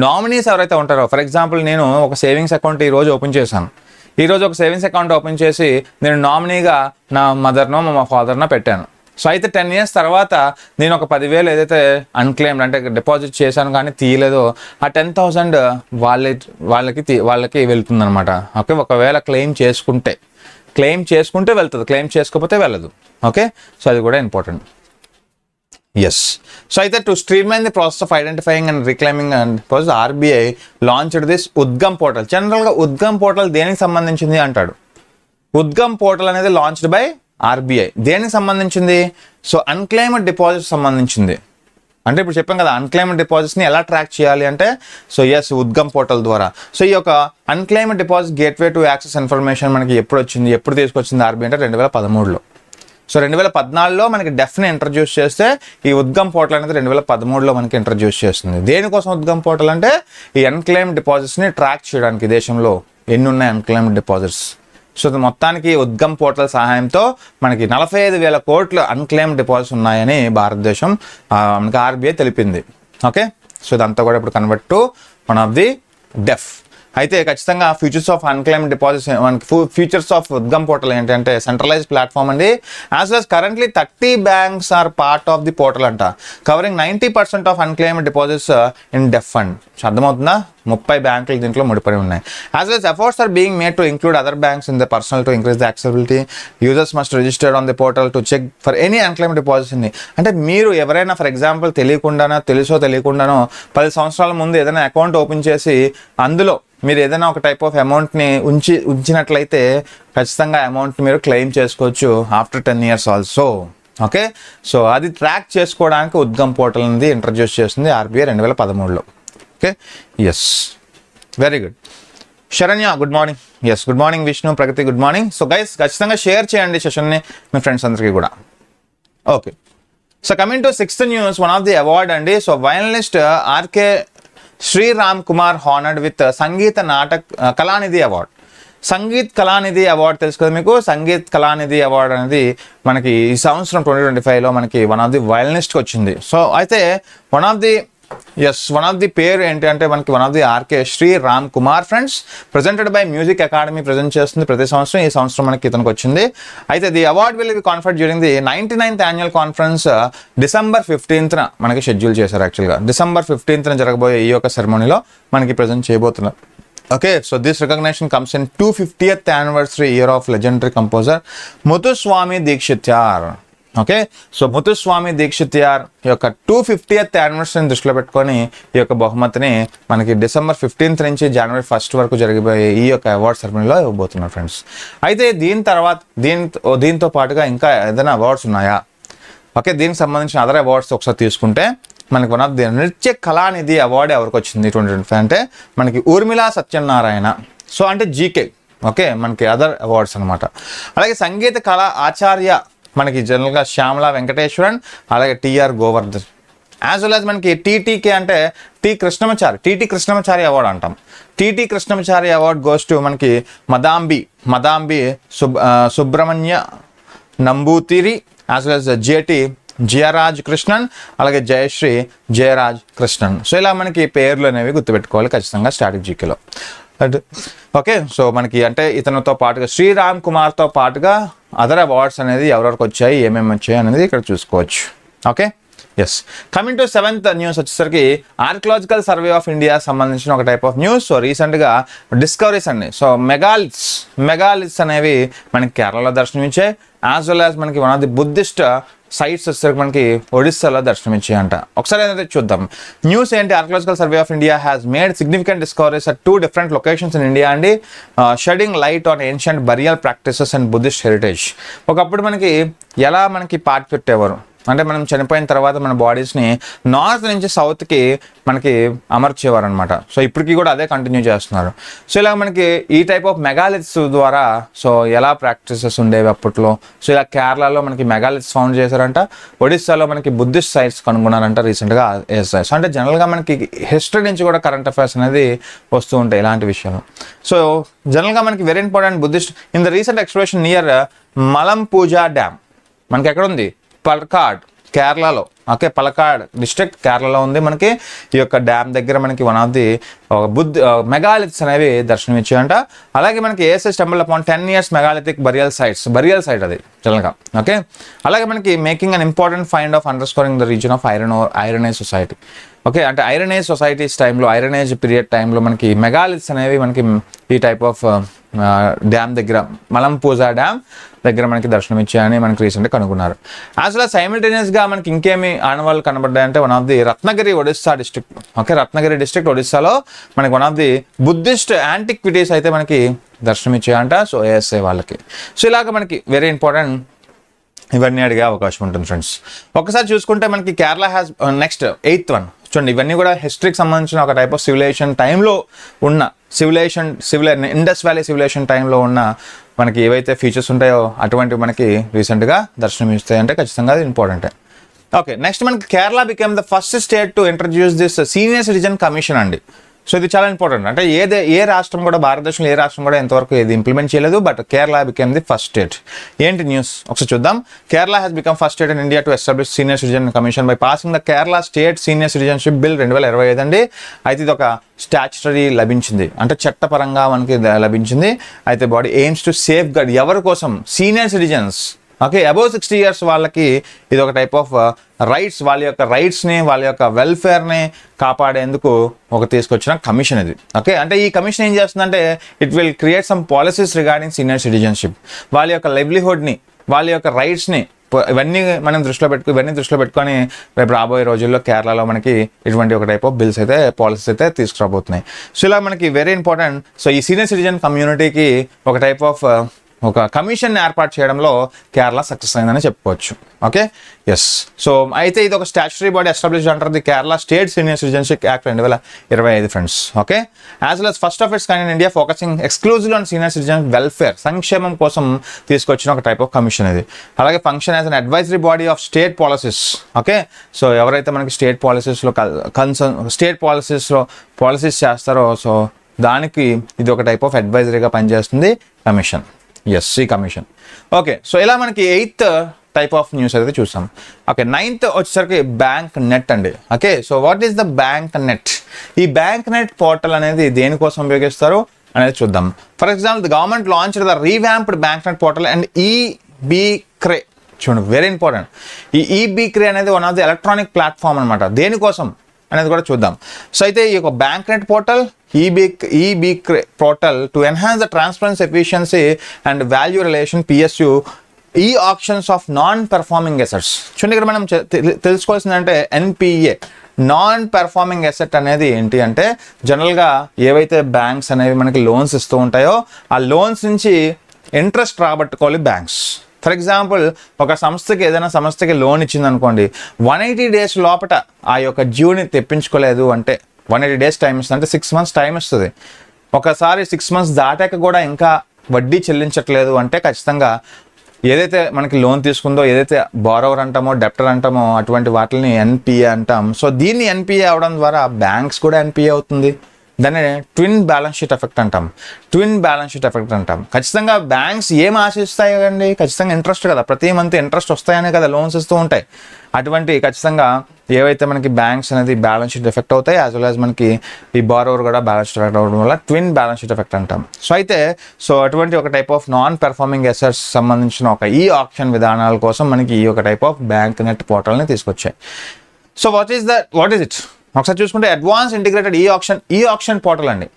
నామినీస్ ఎవరైతే ఉంటారో, ఫర్ ఎగ్జాంపుల్ నేను ఒక సేవింగ్స్ అకౌంట్ ఈరోజు ఓపెన్ చేశాను. ఈరోజు ఒక సేవింగ్స్ అకౌంట్ ఓపెన్ చేసి నేను నామినీగా నా మదర్నో మా ఫాదర్నో పెట్టాను. సో అయితే 10 years తర్వాత నేను ఒక 10,000 ఏదైతే అన్క్లెయిమ్డ్ అంటే డిపాజిట్ చేశాను కానీ తీయలేదో ఆ 10,000 వాళ్ళకి వెళ్తుంది అనమాట. ఓకే, ఒకవేళ క్లెయిమ్ చేసుకుంటే వెళ్తుంది, క్లెయిమ్ చేసుకోకపోతే వెళ్ళదు. ఓకే, సో అది కూడా ఇంపార్టెంట్. ఎస్, సో అయితే to streamline the process of identifying and రిక్లైమింగ్ and process RBI launched this Udgam portal. జనరల్గా ఉద్గమ్ పోర్టల్ దేనికి సంబంధించింది అంటాడు. ఉద్గమ్ పోర్టల్ అనేది లాంచ్డ్ బై RBI. దేనికి సంబంధించింది? సో అన్క్లెయిమ్డ్ డిపాజిట్స్ సంబంధించింది. అంటే ఇప్పుడు చెప్పాం కదా అన్క్లెయిమ్డ్ డిపాజిట్స్ని ఎలా ట్రాక్ చేయాలి అంటే, సో ఎస్ ఉద్గమ్ పోర్టల్ ద్వారా. సో ఈ యొక్క unclaimed deposit gateway to access information మనకి ఎప్పుడు తీసుకొచ్చింది RBI అంటే 2013లో. సో 2014లో మనకి డెఫ్ని ఇంట్రడ్యూస్ చేస్తే ఈ ఉద్గమ్ పోర్టల్ అనేది 2013లో మనకి ఇంట్రడ్యూస్ చేస్తుంది. దేనికోసం ఉద్గమ్ పోర్టల్ అంటే ఈ అన్క్లెయిమ్డ్ డిపాజిట్స్ని ట్రాక్ చేయడానికి దేశంలో ఎన్ని ఉన్నాయి అన్క్లెయిమ్డ్ డిపాజిట్స్. సో మొత్తానికి ఉద్గమ్ పోర్టల్ సహాయంతో మనకి 45,000 కోట్లు అన్క్లెయిమ్డ్ డిపాజిట్స్ ఉన్నాయని భారతదేశం మనకి RBI తెలిపింది. ఓకే, సో ఇదంతా కూడా ఇప్పుడు convert to one of the DEAF. అయితే ఖచ్చితంగా ఫ్యూచర్స్ ఆఫ్ అన్క్లైమ్డ్ డిపాజిట్స్ మనకి ఫ్యూచర్స్ ఆఫ్ ఉద్గమ్ పోర్టల్ ఏంటంటే సెంట్రలైజ్ ప్లాట్ఫామ్ అండి. As well currently 30 banks are part of the portal అంట, covering 90% of unclaimed deposits in DEAF fund. అర్థమవుతుందా? 30 బ్యాంకులు దీంట్లో ముడిపడి ఉన్నాయి. As well efforts are being made to include other banks in the personal to increase the accessibility. Users must registered on the portal to check for any unclaimed deposits in. అంటే మీరు ఎవరైనా for example తెలియకుండానో తెలియకుండానో 10 సంవత్సరాల ముందు ఏదైనా account open చేసి అందులో మీరు ఏదైనా ఒక టైప్ ఆఫ్ అమౌంట్ని ఉంచినట్లయితే ఖచ్చితంగా అమౌంట్ మీరు క్లెయిమ్ చేసుకోవచ్చు after 10 years also. Okay, so అది ట్రాక్ చేసుకోవడానికి ఉద్గమ్ పోర్టల్ అనేది ఇంట్రడ్యూస్ చేస్తుంది ఆర్బీఐ 2013లో. Okay, yes, very good. Saranya good morning. Yes, good morning Vishnu, Pragati good morning. So guys ఖచ్చితంగా షేర్ చేయండి సెషన్ని మీ ఫ్రెండ్స్ అందరికీ కూడా. Okay, so coming to 6th news, one of the award అండి. So violinist RK Sriram Kumar honoured with Sangeetha Natak Kalanidhi award. Sangeet Kalanidhi award తెలుసు కదా మీకు. సంగీత్ కళానిధి అవార్డ్ అనేది మనకి ఈ సంవత్సరం 2025లో మనకి వన్ ఆఫ్ ది వయలినిస్ట్కి వచ్చింది. సో అయితే వన్ ఆఫ్ ది పేరు ఏంటి అంటే మనకి one of the R K Shri Ram Kumar friends, presented by Music Academy present చేస్తుంది ప్రతి సంవత్సరం. ఈ సంవత్సరం మనకి ఇతనికి వచ్చింది. అయితే the award will be conferred during the 99th annual conference December 15th మనకి షెడ్యూల్ చేశారు. యాక్చువల్గా December 15th జరగబోయే ఈ యొక్క సెరమోనీలో మనకి ప్రజెంట్ చేయబోతున్నారు. Okay, so this recognition comes in 250th anniversary year of legendary composer Muthuswami Dikshitar. Okay, so Muthuswami Dikshitar యొక్క 250th anniversary దృష్టిలో పెట్టుకొని ఈ యొక్క బహుమతిని మనకి December 15th నుంచి January 1st వరకు జరిగిపోయే ఈ యొక్క అవార్డ్ సెరమనీలో ఇవ్వబోతున్నారు ఫ్రెండ్స్. అయితే దీంతో పాటుగా ఇంకా ఏదైనా అవార్డ్స్ ఉన్నాయా? ఓకే, దీనికి సంబంధించిన అదర్ అవార్డ్స్ ఒకసారి తీసుకుంటే మనకి వన్ ఆఫ్ ది నృత్య కళానిధి అవార్డు ఎవరికి వచ్చింది 2025 అంటే మనకి ఊర్మిళా సత్యనారాయణ. సో అంటే జీకే. ఓకే, మనకి అదర్ అవార్డ్స్ అనమాట. అలాగే సంగీత కళా ఆచార్య మనకి జనరల్గా శ్యామలా వెంకటేశ్వరన్, అలాగే TR Govardhan. As well as మనకి టీటీకే అంటే టీటీ కృష్ణమాచారి అవార్డు అంటాం. TT Krishnamachari award goes to మనకి Madambi Subrahmanya Namboothiri, as well as JT Jayaraj Krishnan, అలాగే జయశ్రీ జయరాజ్ కృష్ణన్. సో ఇలా మనకి పేర్లు అనేవి గుర్తుపెట్టుకోవాలి ఖచ్చితంగా స్టాటిక్ జీకేలో. ఓకే, సో మనకి అంటే ఇతనితో పాటుగా శ్రీరామ్ కుమార్తో పాటుగా అదర్ అవార్డ్స్ అనేది ఎవరెవరికి వచ్చాయి, ఏమేమి వచ్చాయి అనేది ఇక్కడ చూసుకోవచ్చు. Okay, yes. Coming to 7th news వచ్చేసరికి ఆర్కియలాజికల్ సర్వే ఆఫ్ ఇండియా సంబంధించిన ఒక టైప్ ఆఫ్ న్యూస్. సో రీసెంట్గా డిస్కవరీస్ అండి. సో మెగాలిత్స్ అనేవి మనకి కేరళలో దర్శనమిచ్చాయి. యాజ్ వెల్ యాజ్ మనకి one of the Buddhist sites వచ్చేసరికి మనకి ఒడిస్సాలో దర్శనమిచ్చాయంట. ఒకసారి ఏదైతే చూద్దాం. న్యూస్ ఏంటి? Archaeological Survey of India has made significant discoveries at 2 different locations in India అండి, shedding light on ancient burial practices and Buddhist heritage. ఒకప్పుడు మనకి ఎలా మనకి పార్ట్ పెట్టేవారు అంటే మనం చనిపోయిన తర్వాత మన బాడీస్ని నార్త్ నుంచి సౌత్కి మనకి అమర్చేవారు అనమాట. సో ఇప్పటికీ కూడా అదే కంటిన్యూ చేస్తున్నారు. సో ఇలా మనకి ఈ టైప్ ఆఫ్ మెగాలిత్స్ ద్వారా సో ఎలా ప్రాక్టీసెస్ ఉండేవి అప్పట్లో. సో ఇలా కేరళలో మనకి మెగాలిత్స్ ఫౌండ్ చేశారంట, ఒడిస్సాలో మనకి బుద్ధిస్ట్ సైట్స్ కనుగొన్నారంట రీసెంట్గా. సో అంటే జనరల్గా మనకి హిస్టరీ నుంచి కూడా కరెంట్ అఫైర్స్ అనేది వస్తూ ఉంటాయి ఇలాంటి విషయాలు. సో జనరల్గా మనకి very important Buddhist in the recent exploration near Malampuzha dam మనకి ఎక్కడ ఉంది? పలక్కాడ్, కేరళలో. ఓకే, పలక్కాడ్ డిస్ట్రిక్ట్ కేరళలో ఉంది. మనకి ఈ యొక్క డ్యామ్ దగ్గర మనకి వన్ ఆఫ్ ది మెగాలిత్స్ అనేవి దర్శనమిచ్చాయంట. అలాగే మనకి ASS temple upon 10 years megalithic burial site అది జనరల్గా. ఓకే, అలాగే మనకి making an important find of underscoring the reason of iron age society. Okay, అంటే ఐరన్ ఏజ్ సొసైటీస్ టైంలో, ఐరన్ ఏజ్ పీరియడ్ టైంలో మనకి మెగాలిత్స్ అనేవి మనకి ఈ టైప్ ఆఫ్ డ్యామ్ దగ్గర మలంపూజా డ్యామ్ దగ్గర మనకి దర్శనం ఇచ్చాయని మనకి రీసెంట్గా కనుగొన్నారు. యాక్చువల్గా సైమిల్టేనియస్గా మనకి ఇంకేమి ఆనవాళ్ళు కనబడ్డాయంటే one of the Ratnagiri Odisha district. Okay, Ratnagiri district ఒడిస్సాలో మనకి one of the Buddhist antiquities అయితే మనకి దర్శనం ఇచ్చాయంట. సో ఏఎస్ఐ వాళ్ళకి. సో ఇలాగ మనకి వెరీ ఇంపార్టెంట్ ఇవన్నీ అడిగే అవకాశం ఉంటుంది ఫ్రెండ్స్. ఒకసారి చూసుకుంటే మనకి Kerala has next 8th one చూడండి. ఇవన్నీ కూడా హిస్టరీకి సంబంధించిన ఒక టైప్ ఆఫ్ సివిలైజేషన్ టైంలో ఉన్న ఇండస్ వ్యాలీ సివిలైజేషన్ టైంలో ఉన్న మనకి ఏవైతే ఫీచర్స్ ఉంటాయో అటువంటివి మనకి రీసెంట్గా దర్శనం ఇస్తాయి అంటే ఖచ్చితంగా అది ఇంపార్టెంటే. ఓకే, నెక్స్ట్ మనకి Kerala became the first state to introduce this senior citizen commission అండి. సో ఇది చాలా ఇంపార్టెంట్. అంటే ఏ రాష్ట్రం కూడా, భారతదేశంలో ఏ రాష్ట్రం కూడా ఎంతవరకు ఇది ఇంప్లిమెంట్ చేయలేదు. But Kerala became the first state. ఏంటి న్యూస్ ఒకసారి చూద్దాం. Kerala has become first state in India to establish senior citizen commission by passing the Kerala state senior citizenship bill 2025 అండి. అయితే ఇది ఒక స్టాచ్యుటరీ లభించింది, అంటే చట్టపరంగా మనకి లభించింది. అయితే body aims to safeguard ఎవరి కోసం? Senior citizens. Okay, above 60 years వాళ్ళకి ఇది ఒక టైప్ ఆఫ్ రైట్స్, వాళ్ళ యొక్క రైట్స్ని, వాళ్ళ యొక్క వెల్ఫేర్ని కాపాడేందుకు ఒక తీసుకొచ్చిన కమిషన్ ఇది. ఓకే, అంటే ఈ కమిషన్ ఏం చేస్తుందంటే it will create some policies regarding senior citizenship. వాళ్ళ యొక్క లైవ్లీహుడ్ని, వాళ్ళ యొక్క రైట్స్ని ఇవన్నీ దృష్టిలో పెట్టుకొని రేపు రాబోయే రోజుల్లో కేరళలో మనకి ఇటువంటి ఒక టైప్ ఆఫ్ బిల్స్ అయితే, పాలసీస్ అయితే తీసుకురాబోతున్నాయి. సో ఇలా మనకి వెరీ ఇంపార్టెంట్. సో ఈ సీనియర్ సిటిజన్ కమ్యూనిటీకి ఒక టైప్ ఆఫ్ ఒక కమిషన్ ఏర్పాటు చేయడంలో కేరళ సక్సెస్ అయిందని చెప్పుకోవచ్చు. Okay, yes. సో అయితే ఇది ఒక స్టాచ్యుటరీ బాడీ ఎస్టాబ్లిష్ అంటారు the Kerala state senior citizenship act 2025 friends. Okay, as well as first of it's kind in India focusing exclusive on senior citizen welfare, సంక్షేమం కోసం తీసుకొచ్చిన ఒక టైప్ ఆఫ్ కమిషన్ ఇది. అలాగే function as an advisory body of state policies. Okay, so ఎవరైతే మనకి state పాలసీస్లో policies చేస్తారో so దానికి ఇది ఒక టైప్ ఆఫ్ అడ్వైజరీగా పనిచేస్తుంది కమిషన్. ఎస్, ఈ కమిషన్. ఓకే, సో ఇలా మనకి 8th టైప్ ఆఫ్ న్యూస్ అయితే చూసాం. ఓకే, 9th వచ్చేసరికి బ్యాంక్ నెట్ అండి. Okay, so what is the bank net? ఈ బ్యాంక్ నెట్ పోర్టల్ అనేది దేనికోసం ఉపయోగిస్తారు అనేది చూద్దాం. For example the government launch the revamped bank net portal and eBkray. చూడండి, వెరీ ఇంపార్టెంట్. ఈ ఈబీక్రే అనేది one of the electronic platform అనమాట. దేనికోసం అనేది కూడా చూద్దాం. సో అయితే ఈ యొక్క bank net portal, eBkray portal to enhance the transparency, efficiency and value relation PSU ఈ options of non performing assets. చూడండి, ఇక్కడ మనం తెలుసుకోవాల్సిందంటే ఎన్పిఏ, నాన్ పెర్ఫార్మింగ్ అసెట్ అనేది ఏంటి అంటే జనరల్గా ఏవైతే బ్యాంక్స్ అనేవి మనకి లోన్స్ ఇస్తూ ఉంటాయో ఆ లోన్స్ నుంచి ఇంట్రెస్ట్ రాబట్టుకోవాలి బ్యాంక్స్. ఫర్ ఎగ్జాంపుల్ ఒక సంస్థకి, ఏదైనా సంస్థకి లోన్ ఇచ్చింది అనుకోండి, 180 days లోపల ఆ యొక్క డ్యూని తెప్పించుకోలేదు అంటే 180 days టైం ఇస్తుంది, అంటే 6 months టైం ఇస్తుంది. ఒకసారి 6 months దాటాక కూడా ఇంకా వడ్డీ చెల్లించట్లేదు అంటే ఖచ్చితంగా ఏదైతే మనకి లోన్ తీసుకుందో, ఏదైతే బారోవర్ అంటామో, డెప్టర్ అంటామో అటువంటి వాటిని ఎన్పిఏ అంటాం. సో దీన్ని ఎన్పిఏ అవడం ద్వారా బ్యాంక్స్ కూడా ఎన్పిఏ అవుతుంది. దాన్ని ట్విన్ బ్యాలెన్స్ షీట్ ఎఫెక్ట్ అంటాం. ఖచ్చితంగా బ్యాంక్స్ ఏం ఆశిస్తాయి అండి? ఖచ్చితంగా ఇంట్రెస్ట్ కదా, ప్రతి మంత్ ఇంట్రెస్ట్ వస్తాయనే కదా లోన్స్ ఇస్తూ ఉంటాయి. అటువంటి ఖచ్చితంగా ఏవైతే మనకి బ్యాంక్స్ అనేది బ్యాలెన్స్ షీట్ ఎఫెక్ట్ అవుతాయి, యాజ్ వెల్ యాజ్ మనకి ఈ బారోవర్ కూడా బ్యాలెన్స్ షీట్ ఎఫెక్ట్ అవ్వడం వల్ల ట్విన్ బ్యాలెన్స్ షీట్ ఎఫెక్ట్ అంటాం. సో అయితే అటువంటి ఒక type of non performing assets సంబంధించిన ఒక ఈ ఆప్షన్ విధానాల కోసం మనకి ఈ ఒక టైప్ ఆఫ్ బ్యాంక్ నెట్ పోర్టల్ని తీసుకొచ్చాయి. సో వాట్ ఈస్ ఇట్ ఒకసారి చూసుకుంటే advance integrated e auction portal అండి.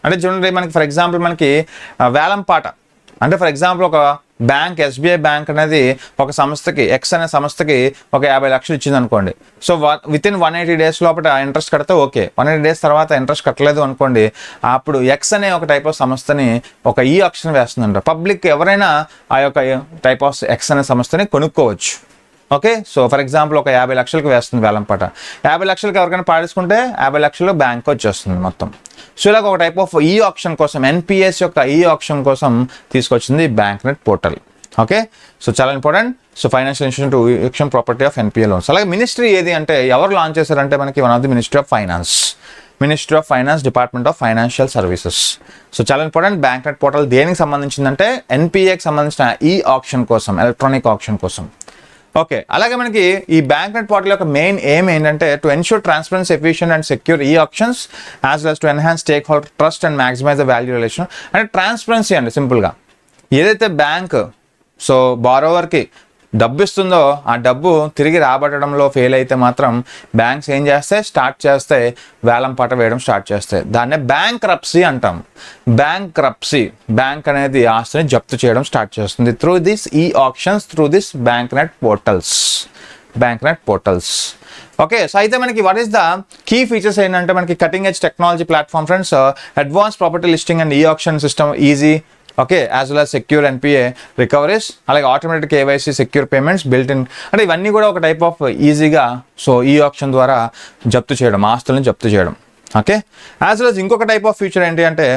అంటే చూడండి, మనకి ఫర్ ఎగ్జాంపుల్ మనకి వేలం పాట అంటే ఫర్ ఎగ్జాంపుల్ ఒక బ్యాంక్, ఎస్బీఐ బ్యాంక్ అనేది ఒక సంస్థకి, ఎక్స్ అనే సంస్థకి ఒక 50 లక్షలు ఇచ్చింది అనుకోండి. సో వితిన్ 180 days లోపల ఇంట్రెస్ట్ కడితే ఓకే. 180 days తర్వాత ఇంట్రెస్ట్ కట్టలేదు అనుకోండి, అప్పుడు ఎక్స్ అనే ఒక టైప్ ఆఫ్ సంస్థని ఒక ఈ ఆప్షన్ వేస్తుందంట. పబ్లిక్ ఎవరైనా ఆ యొక్క టైప్ ఆఫ్ ఎక్స్ అనే సంస్థని కొనుక్కోవచ్చు. ఓకే, సో ఫర్ ఎగ్జాంపుల్ ఒక 50 లక్షలకు వేస్తుంది వేలంపాట. 50 లక్షలకు ఎవరికైనా పాడేసుకుంటే 50 లక్షలు బ్యాంక్ వచ్చేస్తుంది మొత్తం. సో ఇలా ఒక టైప్ ఆఫ్ ఈ ఆప్షన్ కోసం, ఎన్పిఎస్ యొక్క ఈ ఆప్షన్ కోసం తీసుకొచ్చింది bank net portal. Okay, so చాలా important. So financial institution property of NPA loans. అలాగే మినిస్ట్రీ ఏది అంటే ఎవరు లాంచ్ చేశారంటే మనకి one of the Ministry of Finance, Department of Financial Services. So చాలా ఇంపార్టెంట్. బ్యాంక్ నెట్ పోర్టల్ దేనికి సంబంధించిందంటే ఎన్పిఏకి సంబంధించిన ఈ ఆప్షన్ కోసం, ఎలక్ట్రానిక్ ఆప్షన్ కోసం. ఓకే, అలాగే మనకి ఈ బ్యాంక్ నెట్ పోర్టల్ యొక్క మెయిన్ ఎయిమ్ ఏంటంటే to ensure transparency, efficient and secure e auctions as well to enhance stakeholder trust and maximise the value relation. అంటే ట్రాన్స్పరెన్సీ అండి సింపుల్గా. ఏదైతే బ్యాంక్ బారోవర్కి డబ్బు ఇస్తుందో ఆ డబ్బు తిరిగి రాబట్టడంలో ఫెయిల్ అయితే మాత్రం బ్యాంక్స్ ఏం చేస్తాయి? వేలం పాట వేయడం స్టార్ట్ చేస్తాయి. దాన్నే బ్యాంక్రప్సీ అంటాం. బ్యాంక్ అనేది ఆస్తిని జప్తు చేయడం స్టార్ట్ చేస్తుంది through this e auctions, through this bank net portals. Okay, so అయితే మనకి what is the key features ఏంటంటే మనకి cutting edge technology platform friends, advance property listing and e auction system easy. Okay, as well as secure NPA recoveries, అలాగే automatic KYC, secure payments built in. అంటే ఇవన్నీ కూడా ఒక type of ఈజీగా ఈ option ద్వారా ఆస్తులను జప్తు చేయడం. ఓకే, యాజ్ వెల్ యాజ్ ఇంకొక టైప్ ఆఫ్ ఫీచర్ ఏంటి అంటే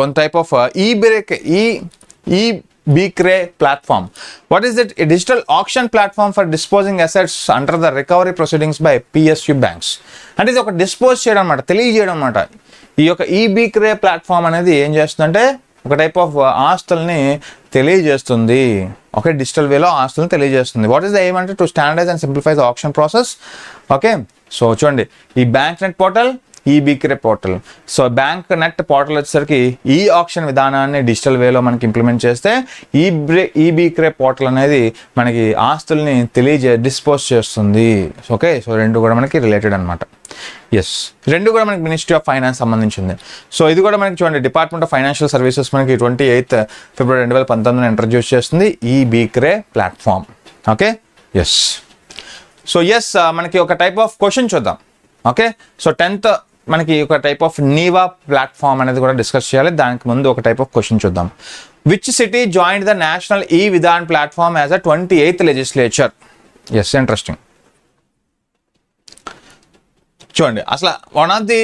వన్ టైప్ ఆఫ్ ఈ BCRE platform. What is it? A digital auction platform for disposing assets under the recovery proceedings by PSU banks. అంటే ఇది ఒక డిస్పోజ్ చేయడం అనమాట, తెలియజేయడం అనమాట. ఈ యొక్క ఈ BCRE ప్లాట్ఫామ్ అనేది ఏం చేస్తుందంటే ఒక టైప్ ఆఫ్ ఆస్తుల్ని తెలియజేస్తుంది. ఓకే, డిజిటల్ వేలో ఆస్తులను తెలియజేస్తుంది. వాట్ ఈస్ ద ఎయిమ్ అంటే to standardise and simplify the option process. Okay, so చూడండి ఈ బ్యాంక్ నెట్ పోర్టల్, ఈ BCRE portal. So bank net portal వచ్చేసరికి ఈ ఆప్షన్ విధానాన్ని డిజిటల్ వేలో మనకి ఇంప్లిమెంట్ చేస్తే ఈ BCRE పోర్టల్ అనేది మనకి ఆస్తుల్ని డిస్పోజ్ చేస్తుంది. ఓకే, సో రెండు కూడా మనకి రిలేటెడ్ అనమాట. ఎస్, రెండు కూడా మనకి మినిస్ట్రీ ఆఫ్ ఫైనాన్స్ సంబంధించింది. సో ఇది కూడా మనకి చూడండి డిపార్ట్మెంట్ ఆఫ్ ఫైనాన్షియల్ సర్వీసెస్ మనకి 28 ఫిబ్రవరి 2019 ఇంట్రడ్యూస్ చేస్తుంది ఈ BCRE platform. Okay, yes. So yes, మనకి ఒక టైప్ ఆఫ్ క్వశ్చన్ చూద్దాం. ఓకే, సో 10th మనకి ఒక టైప్ ఆఫ్ నీవా ప్లాట్ఫామ్ అనేది కూడా డిస్కస్ చేయాలి. దానికి ముందు ఒక టైప్ ఆఫ్ క్వశ్చన్ చూద్దాం. Which city joined the national e Vidhan platform as a 28th legislature? Yes, interesting. చూడండి అసలు వన్ ఆఫ్ ది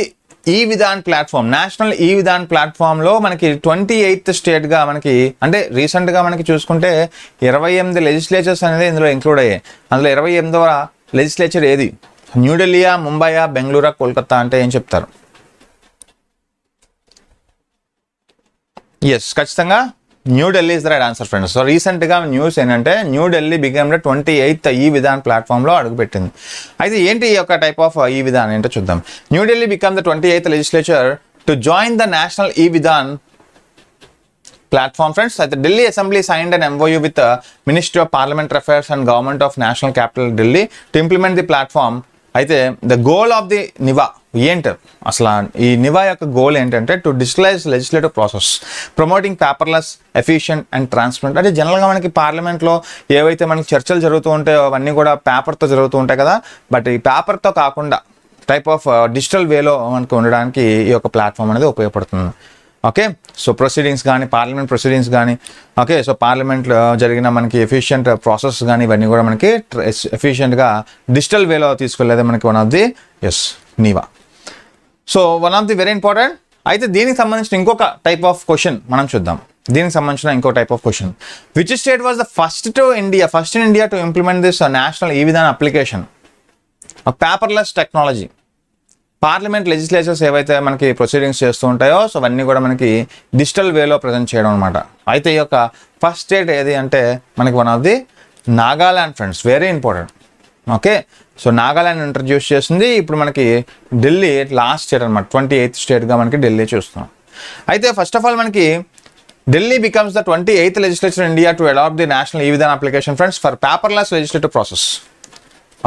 ఈ Vidhan platform, national e Vidhan ప్లాట్ఫామ్లో మనకి 28th స్టేట్గా మనకి అంటే రీసెంట్గా మనకి చూసుకుంటే 28 లెజిస్లేచర్స్ అనేది ఇందులో ఇంక్లూడ్ అయ్యాయి. అందులో 28వ లెజిస్లేచర్ ఏది? న్యూఢిల్లీయా, ముంబైయా, బెంగళూరా, కోల్కతా అంటే ఏం చెప్తారు? ఎస్, ఖచ్చితంగా New Delhi is the right answer friends. So రీసెంట్గా న్యూస్ ఏంటంటే న్యూఢిల్లీ బికమ్ ద 28th ఈ విధాన్ ప్లాట్ఫామ్లో అడుగుపెట్టింది. అయితే ఏంటి ఈ యొక్క టైప్ ఆఫ్ ఈ విధాన్ ఏంటో చూద్దాం. New Delhi become the 28th legislature to join the national e Vidhan platform friends. At the Delhi Assembly signed an MOU with the Ministry of Parliamentary Affairs and Government of National Capital Delhi to implement the platform. అయితే the goal of the NeVA ఏంటి అసలు? ఈ నివా యొక్క goal ఏంటంటే to digitalise legislative process, promoting paperless, efficient and transparent. అంటే జనరల్గా మనకి పార్లమెంట్లో ఏవైతే మనకి చర్చలు జరుగుతూ ఉంటాయో అవన్నీ కూడా పేపర్తో జరుగుతూ ఉంటాయి కదా. బట్ ఈ పేపర్తో కాకుండా టైప్ ఆఫ్ డిజిటల్ వేలో మనకు ఉండడానికి ఈ యొక్క ప్లాట్ఫామ్ అనేది ఉపయోగపడుతుంది. ఓకే, సో ప్రొసీడింగ్స్ కానీ, పార్లమెంట్ ప్రొసీడింగ్స్ కానీ, ఓకే, సో పార్లమెంట్లో జరిగిన మనకి ఎఫిషియంట్ ప్రాసెస్ కానీ ఇవన్నీ కూడా మనకి ఎఫిషియెంట్గా డిజిటల్ వేలో తీసుకెళ్ళేది మనకి one of the Neeva. So one of the very important. అయితే దీనికి సంబంధించిన ఇంకొక టైప్ ఆఫ్ క్వశ్చన్ మనం చూద్దాం. దీనికి సంబంధించిన ఇంకో type of question. Which state was the first in India to implement this national e Vidhan application paperless technology? Parliament legislatures ఏవైతే మనకి ప్రొసీడింగ్స్ చేస్తూ ఉంటాయో సో అవన్నీ కూడా మనకి డిజిటల్ వేలో ప్రజెంట్ చేయడం అనమాట. అయితే ఈ యొక్క ఫస్ట్ స్టేట్ ఏది అంటే మనకి one of the Nagaland friends, very important. Okay, so Nagaland introduce చేసింది. ఇప్పుడు మనకి ఢిల్లీ లాస్ట్ స్టేట్ అనమాట, 28th స్టేట్గా మనకి ఢిల్లీ చూస్తున్నాం. అయితే ఫస్ట్ ఆఫ్ ఆల్ మనకి Delhi becomes the 28th legislature in India to adopt the national e Vidhan application friends for paperless legislative process.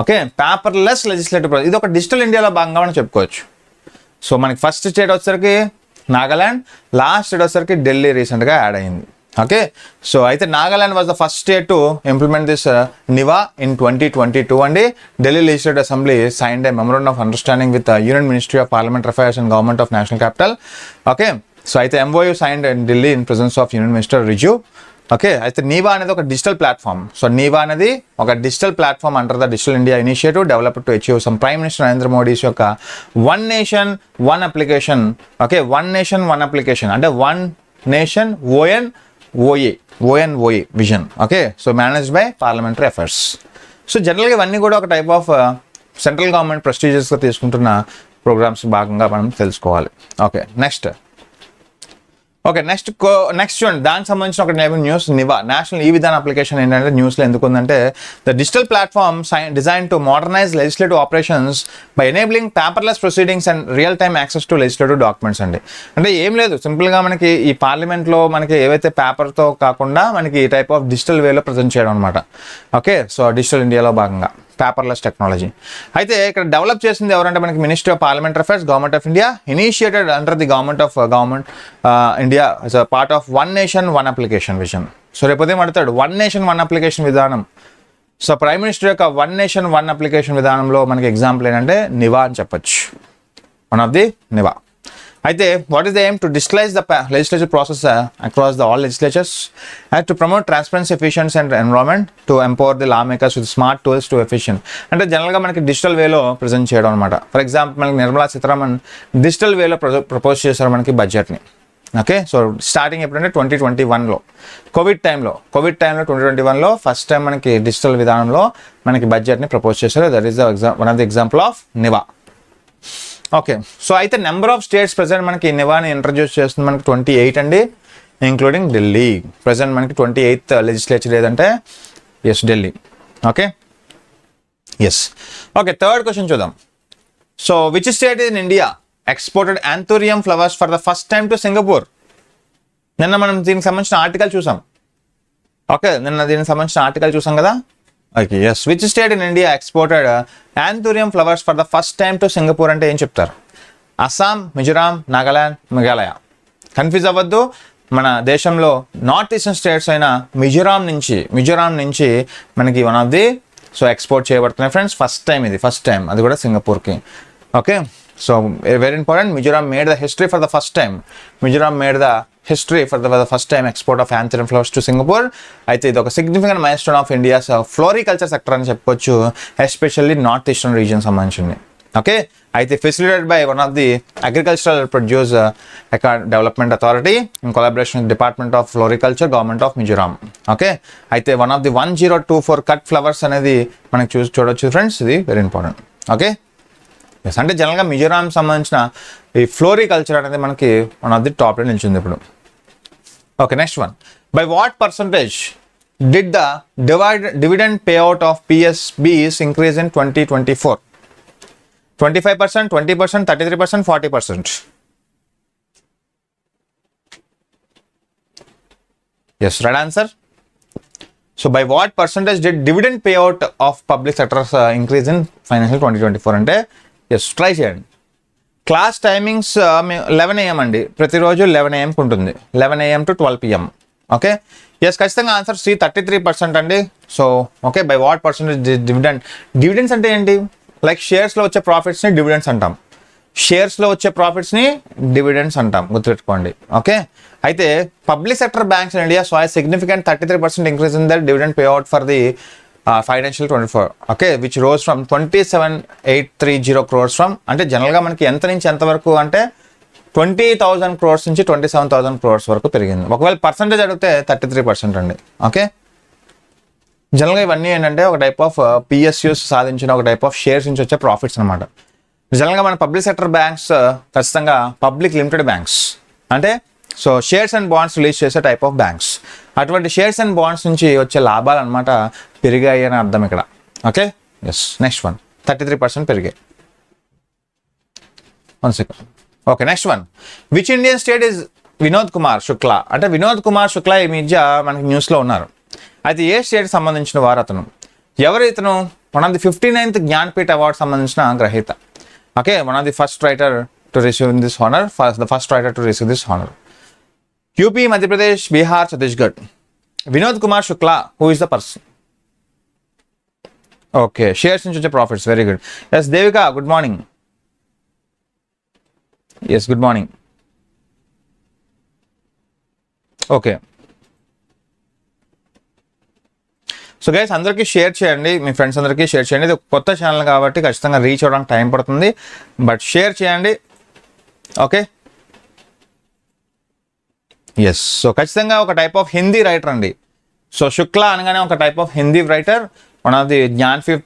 Okay, paperless legislative process, ఇది ఒక డిజిటల్ ఇండియాలో భాగంగా మనం చెప్పుకోవచ్చు. సో మనకి ఫస్ట్ స్టేట్ వచ్చేసరికి నాగాల్యాండ్, లాస్ట్ స్టేట్ వచ్చేసరికి ఢిల్లీ రీసెంట్గా యాడ్ అయింది. ఓకే, సో అయితే Nagaland was the first state to implement this NeVA in 2022 అండి. Delhi legislative assembly signed a memorandum of understanding with union ministry of parliamentary affairs and government of national capital. Okay, so అయితే MOU signed in Delhi in presence of union minister Rijiju. Okay, అయితే నీవా అనేది ఒక digital platform. So NeVA అనేది ఒక digital platform under the digital India initiative developed to achieve some prime minister Narendra Modi's యొక్క one nation one application. Okay, one nation one application అంటే one nation ONOA vision. Okay, so managed by parliamentary affairs. So జనరల్గా ఇవన్నీ కూడా ఒక type of central government ప్రెస్టీజియస్గా తీసుకుంటున్న programmes భాగంగా మనం తెలుసుకోవాలి. ఓకే, నెక్స్ట్ చూడండి దానికి సంబంధించిన ఒక news. నివా national e Vidhan application ఏంటంటే న్యూస్లో ఎందుకు ఉందంటే the digital platform design to modernise legislative operations by enabling paperless proceedings and real time access to legislative documents అండి. అంటే ఏం లేదు, సింపుల్గా మనకి ఈ పార్లమెంట్లో మనకి ఏవైతే పేపర్తో కాకుండా మనకి ఈ టైప్ ఆఫ్ డిజిటల్ వేలో ప్రజెంట్ చేయడం అనమాట. ఓకే, సో డిజిటల్ ఇండియాలో భాగంగా పేపర్లెస్ టెక్నాలజీ. అయితే ఇక్కడ డెవలప్ చేసింది ఎవరంటే మనకి ministry of parliamentary affairs, government of India, initiated under the government India as a part of one nation one application vision. So రేపు ఉదయం అడుగుతాడు వన్ నేషన్ వన్ అప్లికేషన్ విధానం. సో ప్రైమ్ మినిస్టర్ యొక్క వన్ నేషన్ వన్ అప్లికేషన్ విధానంలో మనకి example ఏంటంటే నివా అని చెప్పొచ్చు, వన్ ఆఫ్ ది నివా. అయితే what is the aim to digitalise the legislative process across the all legislatures and to promote transparency, efficiency and environment, to empower the law makers with smart tools to efficient. అంటే జనరల్గా మనకి digital వేలో present చేయడం అనమాట. For example మనకి Nirmala Sitharaman digital వేలో propose చేశారు మనకి బడ్జెట్ని. ఓకే, సో స్టార్టింగ్ ఎప్పుడంటే 2021లో కోవిడ్ టైంలో 2021లో ఫస్ట్ టైం మనకి డిజిటల్ విధానంలో మనకి బడ్జెట్ని ప్రపోజ్ చేశారు. That is the one of the example of NeVA. Okay, so అయితే నెంబర్ ఆఫ్ స్టేట్స్ ప్రజెంట్ మనకి నివాని ఇంట్రడ్యూస్ చేస్తుంది మనకి 28 అండి, ఇంక్లూడింగ్ ఢిల్లీ. ప్రజెంట్ మనకి 28th లెజిస్లేచర్ ఏదంటే yes Delhi. Okay, yes. Okay, third question చూద్దాం. So which state in India exported anthurium flowers for the first time to Singapore? నిన్న మనం దీనికి సంబంధించిన ఆర్టికల్ చూసాం. ఓకే, నిన్న దీనికి సంబంధించిన ఆర్టికల్ చూసాం కదా. Okay, yes. Which state in India exported anthurium flowers for the first time to Singapore అంటే ఏం చెప్తారు? అస్సాం, మిజోరాం, నాగాలాండ్, మేఘాలయ. కన్ఫ్యూజ్ అవ్వద్దు. మన దేశంలో నార్త్ ఈస్టర్న్ స్టేట్స్ అయిన మిజోరాం నుంచి మనకి one of the so export చేయబడుతున్నాయి ఫ్రెండ్స్. ఫస్ట్ టైం అది కూడా సింగపూర్కి. Okay, so very important. Mizoram made the history for the first time export of anthurium flowers to Singapore. అయితే ఇది ఒక significant milestone of India's floriculture sector అని చెప్పుకోవచ్చు, especially north eastern region సంబంధించింది. Okay, అయితే facilitated by one of the agricultural produce development authority in collaboration with department of floriculture, government of Mizoram. Okay, అయితే one of the 1024 cut flowers అనేది మనకి చూడొచ్చు friends. ఇది very important. Okay, yes. అంటే జనరల్గా మిజోరాం సంబంధించిన ఈ ఫ్లోరికల్చర్ అనేది మనకి వన్ ఆఫ్ ది టాప్లో నిలిచింది ఇప్పుడు. Okay, next one. By what percentage did the dividend payout of PSBs increase in 2024? 25%, 20%, 33%, 40%. Yes, right answer. So by what percentage did dividend payout of public sectors increase in financial 2024 అంటే yes try చేయండి. Class timings 11 AM అండి, ప్రతిరోజు 11 AMకి ఉంటుంది, 11 AM to 12 PM. Okay, yes, ఖచ్చితంగా answer C 33% అండి. So okay, by what percentage dividends అంటే ఏంటి? Like షేర్స్లో వచ్చే ప్రాఫిట్స్ని డివిడెండ్స్ అంటాం, గుర్తుపెట్టుకోండి. ఓకే, అయితే public sector banks in India so significant 33% increase in their dividend payout for the financial 24. Okay, which rose from 27,830 crores from, అంటే జనరల్గా మనకి ఎంత నుంచి ఎంత వరకు అంటే 20,000 crores నుంచి 27,000 crores వరకు పెరిగింది. ఒకవేళ పర్సంటేజ్ అడిగితే 33% అండి. ఓకే, జనరల్గా ఇవన్నీ ఏంటంటే ఒక టైప్ ఆఫ్ పిఎస్యూస్ సాధించిన ఒక టైప్ ఆఫ్ షేర్స్ నుంచి వచ్చే ప్రాఫిట్స్ అనమాట. జనరల్గా మన పబ్లిక్ సెక్టర్ బ్యాంక్స్ ఖచ్చితంగా పబ్లిక్ లిమిటెడ్ బ్యాంక్స్ అంటే so shares and bonds release చేసే టైప్ ఆఫ్ బ్యాంక్స్. అటువంటి షేర్స్ అండ్ బాండ్స్ నుంచి వచ్చే లాభాలు అనమాట పెరిగాయి అని అర్థం ఇక్కడ. Okay, yes. నెక్స్ట్ వన్, 33% పెరిగాయి. 1 second. Okay, next one. Which Indian state is Vinod Kumar Shukla? అంటే వినోద్ కుమార్ శుక్లా ఈ మధ్య మనకి న్యూస్లో ఉన్నారు. అయితే ఏ స్టేట్కి సంబంధించిన వారు అతను? ఎవరు ఇతను? One of the 59th Jnanpith award సంబంధించిన గ్రహీత. Okay, one of the first writer to receive this honour. UP, Madhya Pradesh, Bihar, Chhattisgarh. Vinod Kumar Shukla, who is the person? Okay, shares నుంచి వచ్చే profits. Very good. Yes Devika, good morning. Yes, good morning. Okay, so guys అందరికీ share చేయండి, మీ friends అందరికీ share చేయండి. ఇది కొత్త channel కాబట్టి ఖచ్చితంగా రీచ్ అవ్వడానికి టైం పడుతుంది, బట్ షేర్ చేయండి. Okay, yes. సో ఖచ్చితంగా ఒక టైప్ ఆఫ్ హిందీ రైటర్ అండి. సో శుక్లా అనగానే ఒక type of Hindi writer. One of the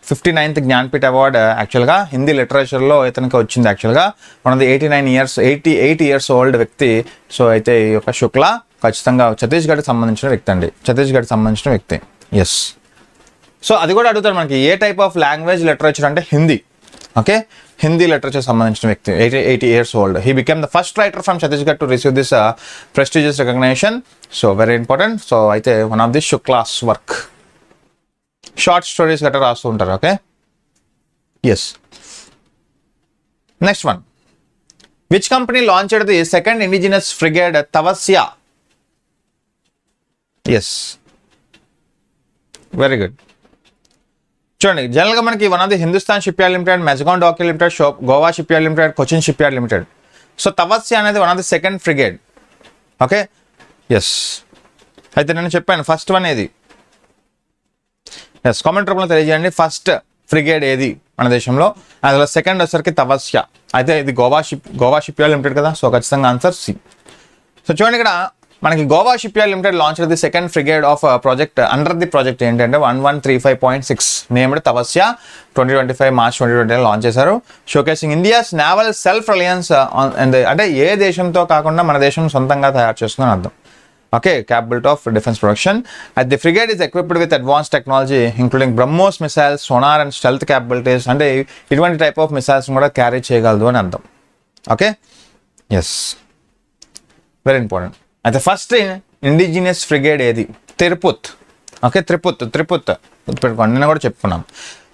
59th Jnanpith award యాక్చువల్గా హిందీ లిటరేచర్లో ఇతనికి వచ్చింది. యాక్చువల్గా one of the 88 years old వ్యక్తి. సో అయితే ఈ యొక్క శుక్లా ఖచ్చితంగా ఛత్తీస్గఢ్కి సంబంధించిన వ్యక్తి. ఎస్. సో అది కూడా అడుగుతారు మనకి ఏ టైప్ ఆఫ్ లాంగ్వేజ్ లిటరేచర్ అంటే హిందీ. ఓకే, హిందీ లిటరేచర్ సంబంధించిన వ్యక్తి. 80 years old. He became the first writer from Chhattisgarh to receive this prestigious recognition. So very important. So అయితే one of the Shukla's work. Short stories గట్రా రాస్తూ ఉంటారు. Okay, yes. Next one. Which company launched the second indigenous frigate Tavasya? Yes. Very good. చూడండి, జనరల్గా మనకి one of the Hindustan shipyard limited, Mazagon dock limited, Goa shipyard limited, Cochin shipyard limited. So Tavasya అనేది one of the second frigate. Okay, yes. అయితే నేను చెప్పాను first one ఏది. Yes, comment రూపంలో తెలియజేయండి ఫస్ట్ ఫ్రిగేట్ ఏది మన దేశంలో. అందులో సెకండ్ వచ్చేసరికి తవస్య. అయితే ఇది గోవా షిప్ యార్డ్ లిమిటెడ్ కదా, సో ఖచ్చితంగా ఆన్సర్ సి. సో చూడండి ఇక్కడ మనకి Goa shipyard limited launch the second frigate of project under the project ఏంటంటే 1135.6 నేమ్డ్ తపస్య 2025 మార్చ్ 2020 లాంచ్ చేశారు. Showcasing India's naval self reliance అంటే ఏ దేశంతో కాకుండా మన దేశం సొంతంగా తయారు చేస్తుందని అర్థం. Okay, capability of defense production. The frigate is equipped with advanced technology including BrahMos missiles, sonar and stealth capabilities. అంటే ఇటువంటి టైప్ ఆఫ్ మిసైల్స్ కూడా క్యారీ చేయగలదు అని అర్థం. Okay, yes, very important. అయితే ఫస్ట్ ఇండిజినియస్ ఫ్రిగేట్ ఏది? తిరుపత్. ఓకే, త్రిపుత్ గుర్తుపెట్టుకోండి, నేను కూడా చెప్పుకున్నాం.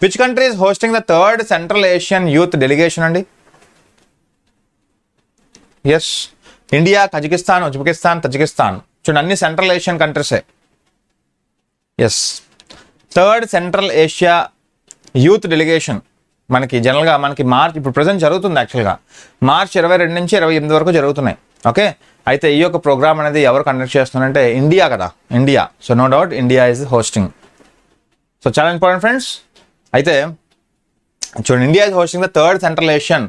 Which country is hosting the third central Asian youth delegation అండి? Yes, India, Kazakhstan, Uzbekistan, Tajikistan. చూడండి, అన్ని సెంట్రల్ ఏషియన్ కంట్రీసే. Yes, third central Asia youth delegation మనకి జనరల్గా మార్చ్ ఇప్పుడు ప్రజెంట్ జరుగుతుంది. యాక్చువల్గా మార్చ్ 22 నుంచి 28 వరకు జరుగుతున్నాయి. ఓకే, అయితే ఈ యొక్క ప్రోగ్రామ్ అనేది ఎవరు కండక్ట్ చేస్తున్నారంటే ఇండియా కదా, India. So no doubt India is hosting. So చాలా ఇంపార్టెంట్ ఫ్రెండ్స్. అయితే చూడండి, India is hosting the third central Asian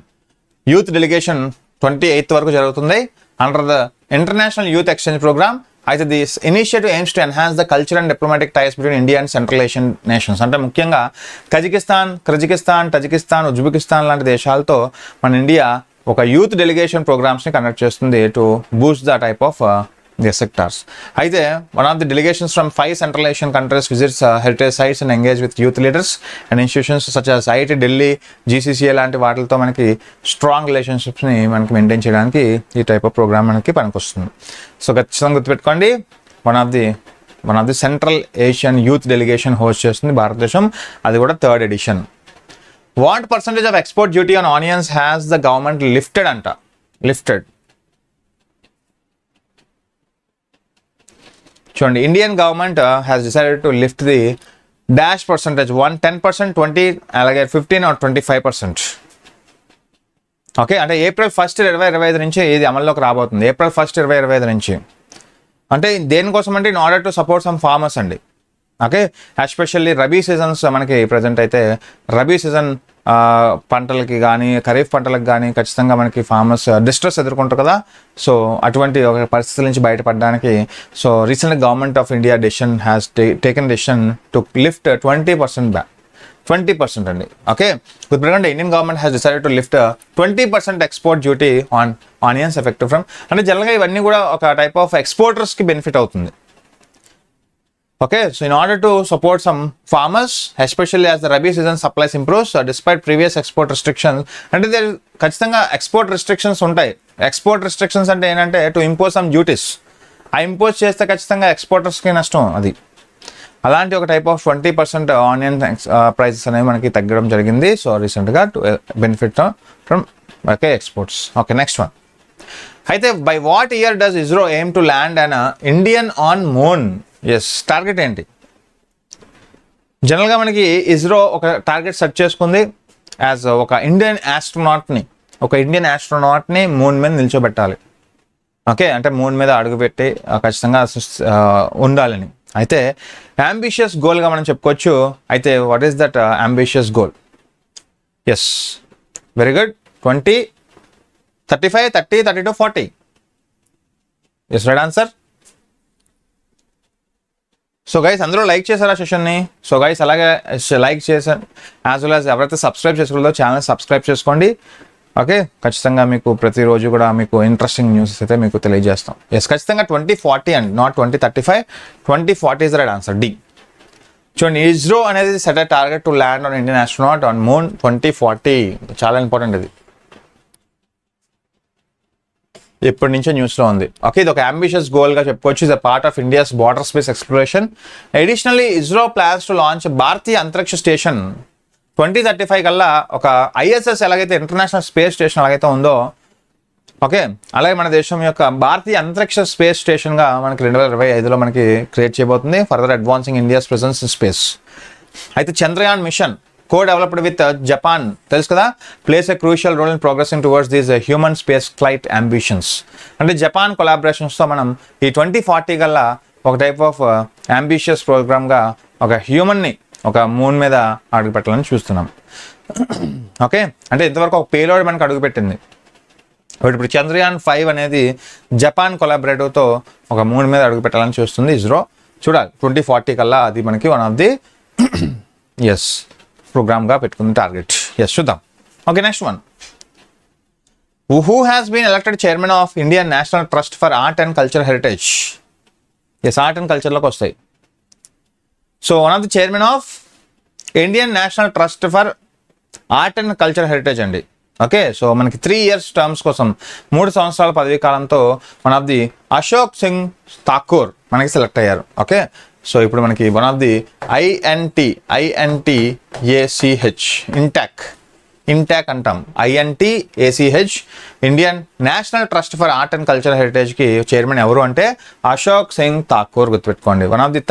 youth delegation 28 వరకు జరుగుతుంది under the international youth exchange programme. అయితే this initiative aims to enhance the culture and diplomatic ties between India and central Asian nations. అంటే ముఖ్యంగా Kazakhstan, Tajikistan, Uzbekistan లాంటి దేశాలతో మన India ఒక youth delegation ప్రోగ్రామ్స్ని కండక్ట్ చేస్తుంది to boost the type of the sectors. అయితే one of the delegations from 5 central Asian countries visits heritage sites and engage with youth leaders and institutions such as IIT Delhi, GCCA లాంటి వాటితో మనకి strong రిలేషన్షిప్స్ని మనకి maintain చేయడానికి ఈ type of programme మనకి పనికొస్తుంది. So ఖచ్చితంగా గుర్తుపెట్టుకోండి, one of the central Asian youth delegation host చేస్తుంది భారతదేశం, అది కూడా 3rd edition. What percentage of export duty on onions has the government lifted అంట? లిఫ్టెడ్ చూడండి, Indian government has decided to lift the dash percentage 10%, 20, అలాగే 15 or 25%. Okay, అంటే April 1, 2025 నుంచి ఇది అమల్లోకి రాబోతుంది. April 1, 2025 నుంచి. అంటే దేనికోసం అంటే in order to support some farmers అండి. ఓకే, ఎస్పెషల్లీ రబీ సీజన్స్ మనకి ప్రజెంట్ అయితే రబీ సీజన్ పంటలకి కానీ ఖరీఫ్ పంటలకు కానీ ఖచ్చితంగా మనకి ఫార్మర్స్ డిస్ట్రెస్ ఎదుర్కొంటారు కదా. సో అటువంటి ఒక పరిస్థితుల నుంచి బయటపడడానికి so recent government of India decision has taken decision to lift 20% back. 20% అండి. ఓకే, గుర్తుపెట్టుకోండి, Indian government has decided to lift 20% export duty on onions effective from. అంటే జనరల్గా ఇవన్నీ కూడా ఒక టైప్ ఆఫ్ ఎక్స్పోర్టర్స్కి బెనిఫిట్ అవుతుంది. Okay, so in order to support some farmers, especially as the Rabi season supplies improves, despite previous export restrictions, అంటే ఖచ్చితంగా export restrictions ఉంటాయి. Export restrictions అంటే ఏంటంటే టు ఇంపోజ్ సమ్ డ్యూటీస్. ఆ ఇంపోజ్ చేస్తే ఖచ్చితంగా ఎక్స్పోర్టర్స్కి నష్టం. అది అలాంటి ఒక టైప్ ఆఫ్ 20% ఆనియన్ ప్రైసెస్ అనేవి మనకి తగ్గడం జరిగింది. సో రీసెంట్గా to benefit from okay exports. Okay, next one. అయితే by what year does ISRO aim to land an Indian on moon? Yes, target ఏంటి? జనరల్గా మనకి ఇస్రో ఒక టార్గెట్ సెట్ చేసుకుంది యాజ్ ఒక ఇండియన్ ఆస్ట్రోనాట్ని మూన్ మీద నిల్చోబెట్టాలి. ఓకే, అంటే మూన్ మీద అడుగుపెట్టి ఖచ్చితంగా ఉండాలని. అయితే అంబిషియస్ గోల్గా మనం చెప్పుకోవచ్చు. అయితే what is that ambitious goal? Yes, very good. 20, 35, 30, 32, 40. Yes, right answer. So guys అందరూ లైక్ చేశారా సెషన్ని? సో గైస్ అలాగే లైక్ చేశారు యాజ్ వెల్ యాజ్ ఎవరైతే సబ్స్క్రైబ్ చేసుకోలేదో ఛానల్ సబ్స్క్రైబ్ చేసుకోండి. ఓకే, ఖచ్చితంగా మీకు ప్రతిరోజు కూడా మీకు ఇంట్రెస్టింగ్ న్యూస్ అయితే మీకు తెలియజేస్తాం. ఎస్, ఖచ్చితంగా 2040 అండి, not 2035. 2040 is the right answer, D. చూడండి, ఇస్రో అనేది set a target to land on Indian astronaut on moon 2040. చాలా ఇంపార్టెంట్ ఇది, ఎప్పటి నుంచో న్యూస్లో ఉంది. ఓకే, ఇది ఒక అంబిషియస్ గోల్గా చెప్పుకోవచ్చు. ఇది part of India's broader space exploration. Additionally ISRO plans to launch Bharatiya Antariksh station 2035 కల్లా. ఒక ఐఎస్ఎస్ ఎలాగైతే ఇంటర్నేషనల్ స్పేస్ స్టేషన్ ఎలాగైతే ఉందో, ఓకే, అలాగే మన దేశం యొక్క భారతీయ అంతరిక్ష స్పేస్ స్టేషన్గా మనకి 2025లో మనకి క్రియేట్ చేయబోతుంది. Further advancing India's presence in space. అయితే Chandrayaan mission co-developed with Japan, తెలుసు కదా, plays a crucial role in progressing towards these human space flight ambitions. అంటే జపాన్ కొలాబరేషన్స్తో మనం ఈ 2040 కల్లా ఒక టైప్ ఆఫ్ అంబిషియస్ ప్రోగ్రామ్గా ఒక హ్యూమన్ని ఒక మూన్ మీద అడుగుపెట్టాలని చూస్తున్నాం. ఓకే, అంటే ఇంతవరకు ఒక పేలోడ్ మనకు అడుగుపెట్టింది. ఇప్పుడు చంద్రయాన్-5 అనేది జపాన్ కొలాబరేటివ్తో ఒక మూన్ మీద అడుగు పెట్టాలని చూస్తుంది ఇస్రో. చూడాలి 2040 కల్లా అది మనకి వన్ ఆఫ్ ది ప్రోగ్రామ్గా పెట్టుకుంది టార్గెట్. చూద్దాం. Okay, next one. Who has been elected chairman of Indian national trust for art and culture heritage? Art and కల్చర్లోకి వస్తాయి. So one of the chairman of Indian national trust for art and culture heritage అండి. Okay, so మనకి 3 years terms కోసం 3 సంవత్సరాల పదవీ కాలంతో one of the Ashok Singh Thakur మనకి select అయ్యారు. Okay, so ఇప్పుడు మనకి one of the INTACH intact అంటాం. INTACH Indian national trust for art and కల్చర్ హెరిటేజ్కి చైర్మన్ ఎవరు అంటే అశోక్ సింగ్ ఠాకూర్. గుర్తుపెట్టుకోండి. వన్ ఆఫ్ ది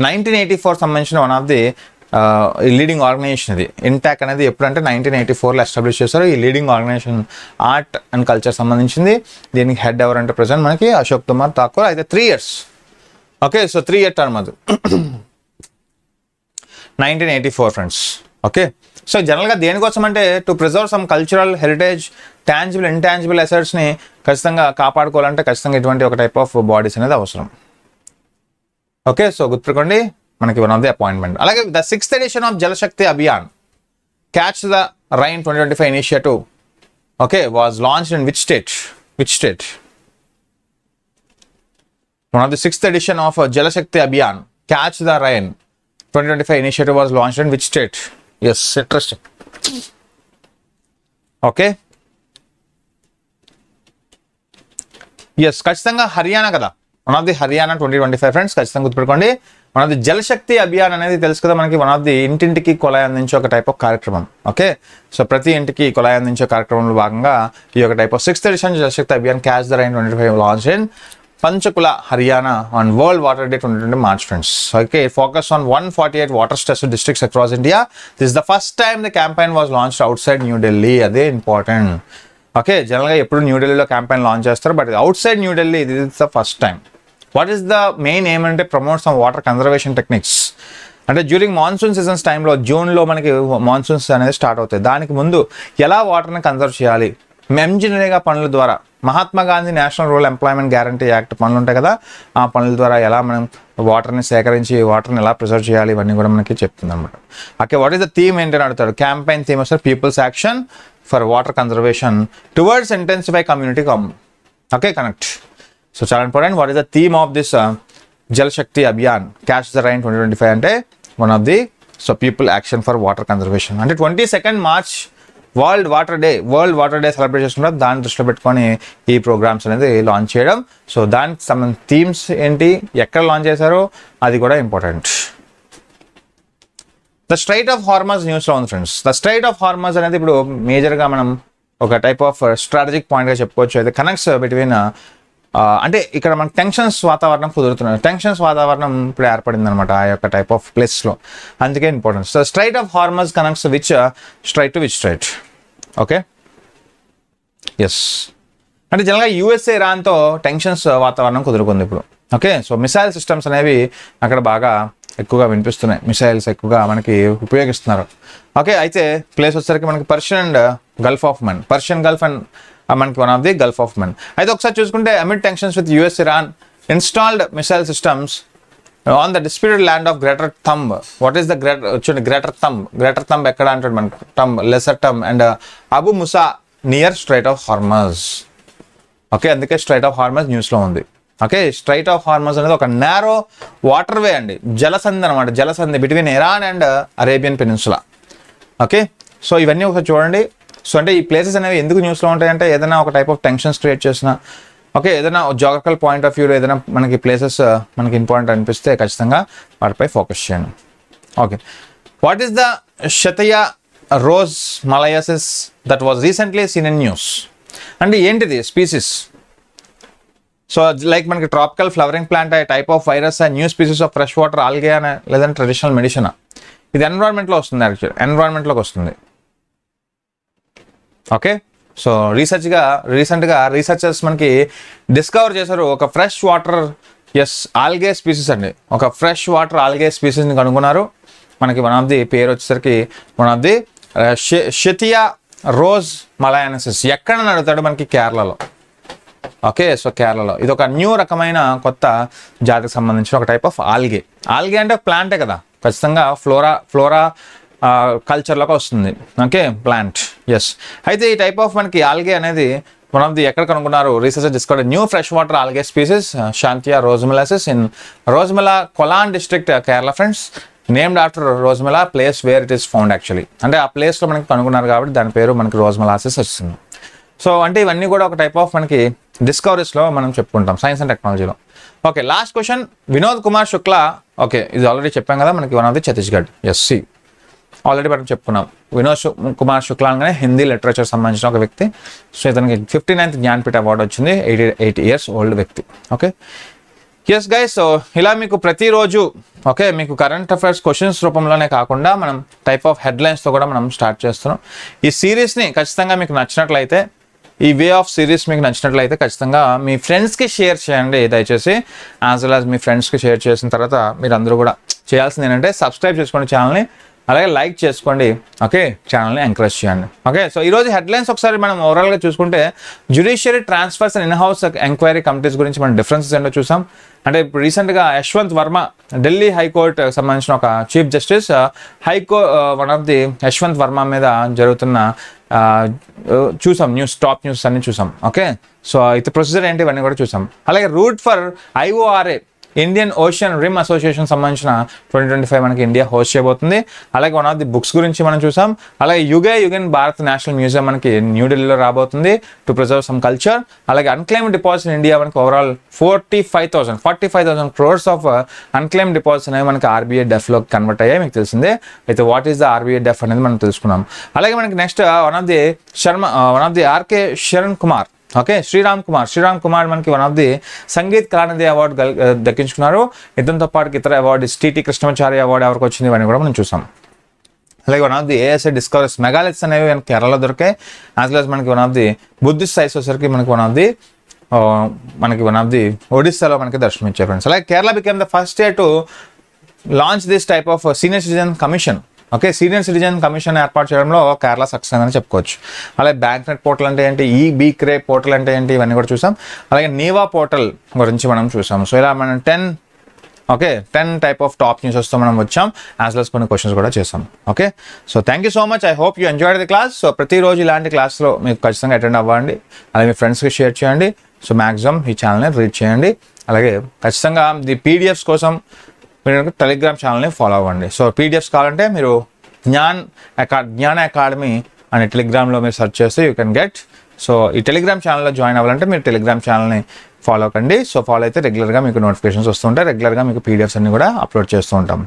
1984 సంబంధించిన one of the leading organisation ఇది. ఇంటాక్ అనేది ఎప్పుడంటే 1984లో ఎస్టాబ్లిష్ చేశారు. ఈ leading organisation art and culture సంబంధించింది. దీనికి హెడ్ ఎవరంటే ప్రజెంట్ మనకి అశోక్ కుమార్ ఠాకూర్. అయితే 3 years. Okay, so 3 year term అది 1984 ఫ్రెండ్స్. ఓకే, సో జనరల్గా దేనికోసం అంటే to preserve some cultural heritage, tangible intangible అసెట్స్ని ఖచ్చితంగా కాపాడుకోవాలంటే ఖచ్చితంగా ఇటువంటి ఒక టైప్ ఆఫ్ బాడీస్ అనేది అవసరం. ఓకే, సో గుర్తుపెట్టుకోండి మనకి వన్ ఆఫ్ ది అపాయింట్మెంట్. అలాగే the 6th edition of Jal Shakti Abhiyan catch the rain 2025 initiative okay was launched in which state? One of the 6th edition of Jalashakti Abhiyan, Catch the Rain 2025 initiative was launched in which state? Yes, interesting. Okay. Yes, ఖచ్చితంగా హర్యానా కదా. One of the Haryana 2025 friends ఖచ్చితంగా గుర్తుపెట్టుకోండి. One of the జలశక్తి అభియాన్ అనేది తెలుసు కదా మనకి. One of the ఇంటింటికి కుళాయి అందించే ఒక టైప్ ఆఫ్ కార్యక్రమం. ఓకే, సో ప్రతి ఇంటికి కుళాయి అందించే కార్యక్రమంలో భాగంగా ఈ యొక్క type of 6th edition Jal Shakti Abhiyan catch the rain 2025 launch in Panchakula, Haryana on World Water Day 2020 March, friends. Okay, focus on 148 water stressed districts across India. This is the first time the campaign was launched outside New Delhi. Ade important. Okay, generally eppudu New Delhi lo campaign launch chestaru, but outside New Delhi this is the first time. What is the main aim ante promote some water conservation techniques. అంటే during monsoon seasons టైంలో జూన్లో మనకి monsoons అనేది start అవుతాయి. దానికి ముందు ఎలా వాటర్ని కన్జర్వ్ చేయాలి, ఎంజినరేగా పనుల ద్వారా, Mahatma Gandhi national rural employment guarantee act పనులు ఉంటాయి కదా, ఆ పనుల ద్వారా ఎలా మనం వాటర్ని సేకరించి వాటర్ని ఎలా ప్రిజర్వ్ చేయాలి ఇవన్నీ కూడా మనకి చెప్తుంది అనమాట. Okay, what is the theme ఏంటని అడుగుతాడు. క్యాంపెయిన్ థీమ్ వస్తారు people's action for water conservation towards intensify community okay connect. So చాలా important. What is the theme of this Jal Shakti Abhiyan catch the rain 2025 అంటే one of the people action for water conservation. అంటే 22nd March world water day celebrate చేసుకుంటారు. దాన్ని దృష్టిలో పెట్టుకొని ఈ programmes అనేది launch చేయడం. సో దానికి సంబంధించిన థీమ్స్ ఏంటి, ఎక్కడ లాంచ్ చేశారో అది కూడా ఇంపార్టెంట్. ద స్ట్రైట్ ఆఫ్ హార్మజ్ న్యూస్లో ఉంది ఫ్రెండ్స్. ద స్ట్రైట్ ఆఫ్ హార్మజ్ అనేది ఇప్పుడు మేజర్గా మనం ఒక టైప్ ఆఫ్ స్ట్రాటజిక్ పాయింట్గా చెప్పుకోవచ్చు. అయితే కనెక్ట్స్ బిట్వీన్ అంటే ఇక్కడ మనకు టెన్షన్స్ వాతావరణం కుదురుతున్నారు. టెన్షన్స్ వాతావరణం ఇప్పుడు ఏర్పడింది అనమాట ఆ యొక్క టైప్ ఆఫ్ ప్లేస్లో, అందుకే importance. So strait of Hormuz connects which strait to which strait. Okay, yes అంటే జనరల్గా USA ఇరాన్తో టెన్షన్స్ వాతావరణం కుదురుకుంది ఇప్పుడు. ఓకే, సో మిసైల్ సిస్టమ్స్ అనేవి అక్కడ బాగా ఎక్కువగా వినిపిస్తున్నాయి. మిసైల్స్ ఎక్కువగా మనకి ఉపయోగిస్తున్నారు. ఓకే, అయితే ప్లేస్ వచ్చేసరికి మనకి పర్షియన్ గల్ఫ్ అండ్ మనకి one of the gulf of Oman. అయితే ఒకసారి చూసుకుంటే amid tensions with US Iran installed missile systems on the disputed land of greater Tunb. What is the greater Tunb ఎక్కడ అంటాడు మనకు, lesser Tunb and Abu Musa near strait of Hormuz. Okay, అందుకే స్ట్రైట్ of హార్మజ్ న్యూస్లో ఉంది. Okay, straight of హార్మజ్ అనేది ఒక నారో వాటర్ వే అండి, జలసంధి అనమాట. జలసంధి between Iran and Arabian peninsula. Okay, so ఇవన్నీ ఒకసారి చూడండి. సో అంటే ఈ ప్లేసెస్ అనేవి ఎందుకు న్యూస్లో ఉంటాయంటే ఏదైనా ఒక టైప్ ఆఫ్ టెన్షన్స్ క్రియేట్ చేసిన, ఓకే ఏదైనా జాగ్రఫికల్ పాయింట్ ఆఫ్ వ్యూలో ఏదైనా మనకి ప్లేసెస్ మనకి ఇంపార్టెంట్ అనిపిస్తే ఖచ్చితంగా వాటిపై ఫోకస్ చేయండి. Okay, what is the Sheathia rosemalayensis that was recently seen in news. అంటే ఏంటిది స్పీసీస్? సో లైక్ మనకి tropical flowering plant type of virus, new species of fresh water algae అనే లేదంటే ట్రెడిషనల్ మెడిసిన్. ఇది ఎన్విరాన్మెంట్లో వస్తుంది, actually ఎన్విరాన్మెంట్లోకి వస్తుంది. Okay, so రీసెంట్గా researchers మనకి డిస్కవర్ చేశారు ఒక ఫ్రెష్ వాటర్ ఆల్గే స్పీసీస్ అండి. ఒక ఫ్రెష్ వాటర్ ఆల్గే స్పీసీస్ని కనుగొన్నారు. మనకి వన్ ఆఫ్ ది పేరు వచ్చేసరికి వన్ ఆఫ్ ది షతియా రోజ్ మలయానసిస్ ఎక్కడ అడుగుతాడు మనకి కేరళలో. ఓకే, సో కేరళలో ఇది ఒక న్యూ రకమైన కొత్త జాతికి సంబంధించిన ఒక టైప్ ఆఫ్ ఆల్గే. ఆల్గే అంటే ప్లాంటే కదా, ఖచ్చితంగా ఫ్లోరా కల్చర్లోకి వస్తుంది. Okay, plant. ఎస్, అయితే ఈ టైప్ ఆఫ్ మనకి ఆల్గే అనేది వన్ ఆఫ్ ది ఎక్కడ కనుక్కున్నారు, research discovered new fresh water algae species Sheathia rosemalayensis in Rosemala, Kollam district, Kerala friends. Named after Rosemala place where it is found actually. అంటే ఆ ప్లేస్లో మనకి కనుక్కున్నారు కాబట్టి దాని పేరు మనకి రోజ్మెలాసిస్ వస్తుంది. సో అంటే ఇవన్నీ కూడా ఒక టైప్ ఆఫ్ మనకి డిస్కవరీస్లో మనం చెప్పుకుంటాం సైన్స్ అండ్ టెక్నాలజీలో. Okay, last question. Vinod Kumar Shukla. Okay, ఇది ఆల్రెడీ చెప్పాం కదా మనకి వన్ ఆఫ్ ది ఛత్తీస్గఢ్. ఎస్సి ఆల్రెడీ మనం చెప్పుకున్నాం. వినోద్ కుమార్ శుక్లా అనగానే హిందీ లిటరేచర్ సంబంధించిన ఒక వ్యక్తి. సో ఇతనికి 59th జ్ఞాన్పీఠ అవార్డు వచ్చింది. 88 years ఓల్డ్ వ్యక్తి. ఓకే, ఎస్ గైస్, సో ఇలా మీకు ప్రతిరోజు ఓకే మీకు కరెంట్ అఫైర్స్ క్వశ్చన్స్ రూపంలోనే కాకుండా మనం టైప్ ఆఫ్ హెడ్లైన్స్తో కూడా మనం స్టార్ట్ చేస్తున్నాం. ఈ సిరీస్ని ఖచ్చితంగా మీకు నచ్చినట్లయితే, ఈ వే ఆఫ్ సిరీస్ మీకు నచ్చినట్లయితే ఖచ్చితంగా మీ ఫ్రెండ్స్కి షేర్ చేయండి దయచేసి. యాజ్ వెల్ యాజ్ మీ ఫ్రెండ్స్కి షేర్ చేసిన తర్వాత మీరు అందరూ కూడా చేయాల్సింది ఏంటంటే సబ్స్క్రైబ్ చేసుకోండి ఛానల్ని, అలాగే లైక్ చేసుకోండి. ఓకే, ఛానల్ని ఎంకరేజ్ చేయండి. ఓకే, సో ఈరోజు హెడ్లైన్స్ ఒకసారి మనం ఓవరాల్గా చూసుకుంటే judiciary transfers and in-house enquiry committees గురించి మనం డిఫరెన్సెస్ ఏంటో చూసాం. అంటే ఇప్పుడు రీసెంట్గా యశ్వంత్ వర్మ ఢిల్లీ హైకోర్టు సంబంధించిన ఒక chief justice one of the Yashwant Varma మీద జరుగుతున్న చూసాం టాప్ న్యూస్ అన్ని చూసాం. ఓకే, సో ఇది ప్రొసీజర్ ఏంటి ఇవన్నీ కూడా చూసాం. అలాగే route for IORA Indian Ocean Rim Association సంబంధించిన 2025 మనకి ఇండియా హోస్ట్ చేయబోతుంది. అలాగే వన్ ఆఫ్ ది బుక్స్ గురించి మనం చూసాం. అలాగే యుగన్ భారత్ నేషనల్ మ్యూజియం మనకి న్యూఢిల్లీలో రాబోతుంది టు ప్రిజర్వ్ సమ్ కల్చర్. అలాగే అన్క్లెయిమ్డ్ డిపాజిట్స్ ఇన్ ఇండియా మనకి overall 45,000 crores of unclaimed deposits అనేవి మనకి RBI డెఫ్లో కన్వర్ట్ అయ్యాయి, మీకు తెలిసిందే. అయితే what is the RBI DEAF అనేది మనం తెలుసుకున్నాం. అలాగే మనకి next one of the R K Sharan Kumar. Okay, Sriram Kumar మనకి one of the Sangeet Kalanidhi award దక్కించుకున్నారు. ఇతనితో పాటు ఇతర అవార్డు టి కృష్ణమాచారి అవార్డు ఎవరికి వచ్చింది ఇవన్నీ కూడా మనం చూసాం. అలాగే one of the ASI discoveries megaliths అనేవి కేరళలో దొరికాయి. యాజ్ వెల్ as మనకి one of the Buddhist sites వచ్చేసరికి మనకి వన్ ఆఫ్ ది ఒడిస్సాలో మనకి దర్శనం ఇచ్చాయి ఫ్రెండ్స్. అలాగే Kerala became the first state to launch this type of senior citizen commission. Okay, senior citizen commission ఏర్పాటు చేయడంలో కేరళ సక్సెస్ అని చెప్పుకోవచ్చు. అలాగే బ్యాంక్ నెట్ పోర్టల్ అంటే ఏంటి, బీక్రే పోర్టల్ అంటే ఏంటి, ఇవన్నీ కూడా చూసాం. అలాగే నీవా పోర్టల్ గురించి మనం చూసాం. సో ఇలా మనం 10 టైప్ ఆఫ్ టాప్ న్యూసెస్తో మనం వచ్చాం. యాజ్ వెల్ as కొన్ని క్వశ్చన్స్ కూడా చేసాం. Okay, so thank you so much. I hope you enjoyed the class. So ప్రతిరోజు ఇలాంటి క్లాస్లో మీకు ఖచ్చితంగా అటెండ్ అవ్వండి. అలాగే మీ ఫ్రెండ్స్కి షేర్ చేయండి. సో మ్యాక్సిమం ఈ ఛానల్ని రీచ్ చేయండి. అలాగే ఖచ్చితంగా ది PDFs కోసం మీరు టెలిగ్రామ్ ఛానల్ని ఫాలో అవ్వండి. సో PDFs కావాలంటే మీరు జ్ఞాన అకాడమీ అనే టెలిగ్రామ్లో మీరు సెర్చ్ చేస్తే యూ కెన్ గెట్. సో ఈ టెలిగ్రామ్ ఛానల్లో జాయిన్ అవ్వాలంటే మీరు టెలిగ్రామ్ ఛానల్ని ఫాలో కండి. సో ఫాలో అయితే రెగ్యులర్గా మీకు నోటిఫికేషన్స్ వస్తుంటాయి. రెగ్యులర్గా మీకు PDFs అన్ని కూడా అప్లోడ్ చేస్తూ ఉంటాం.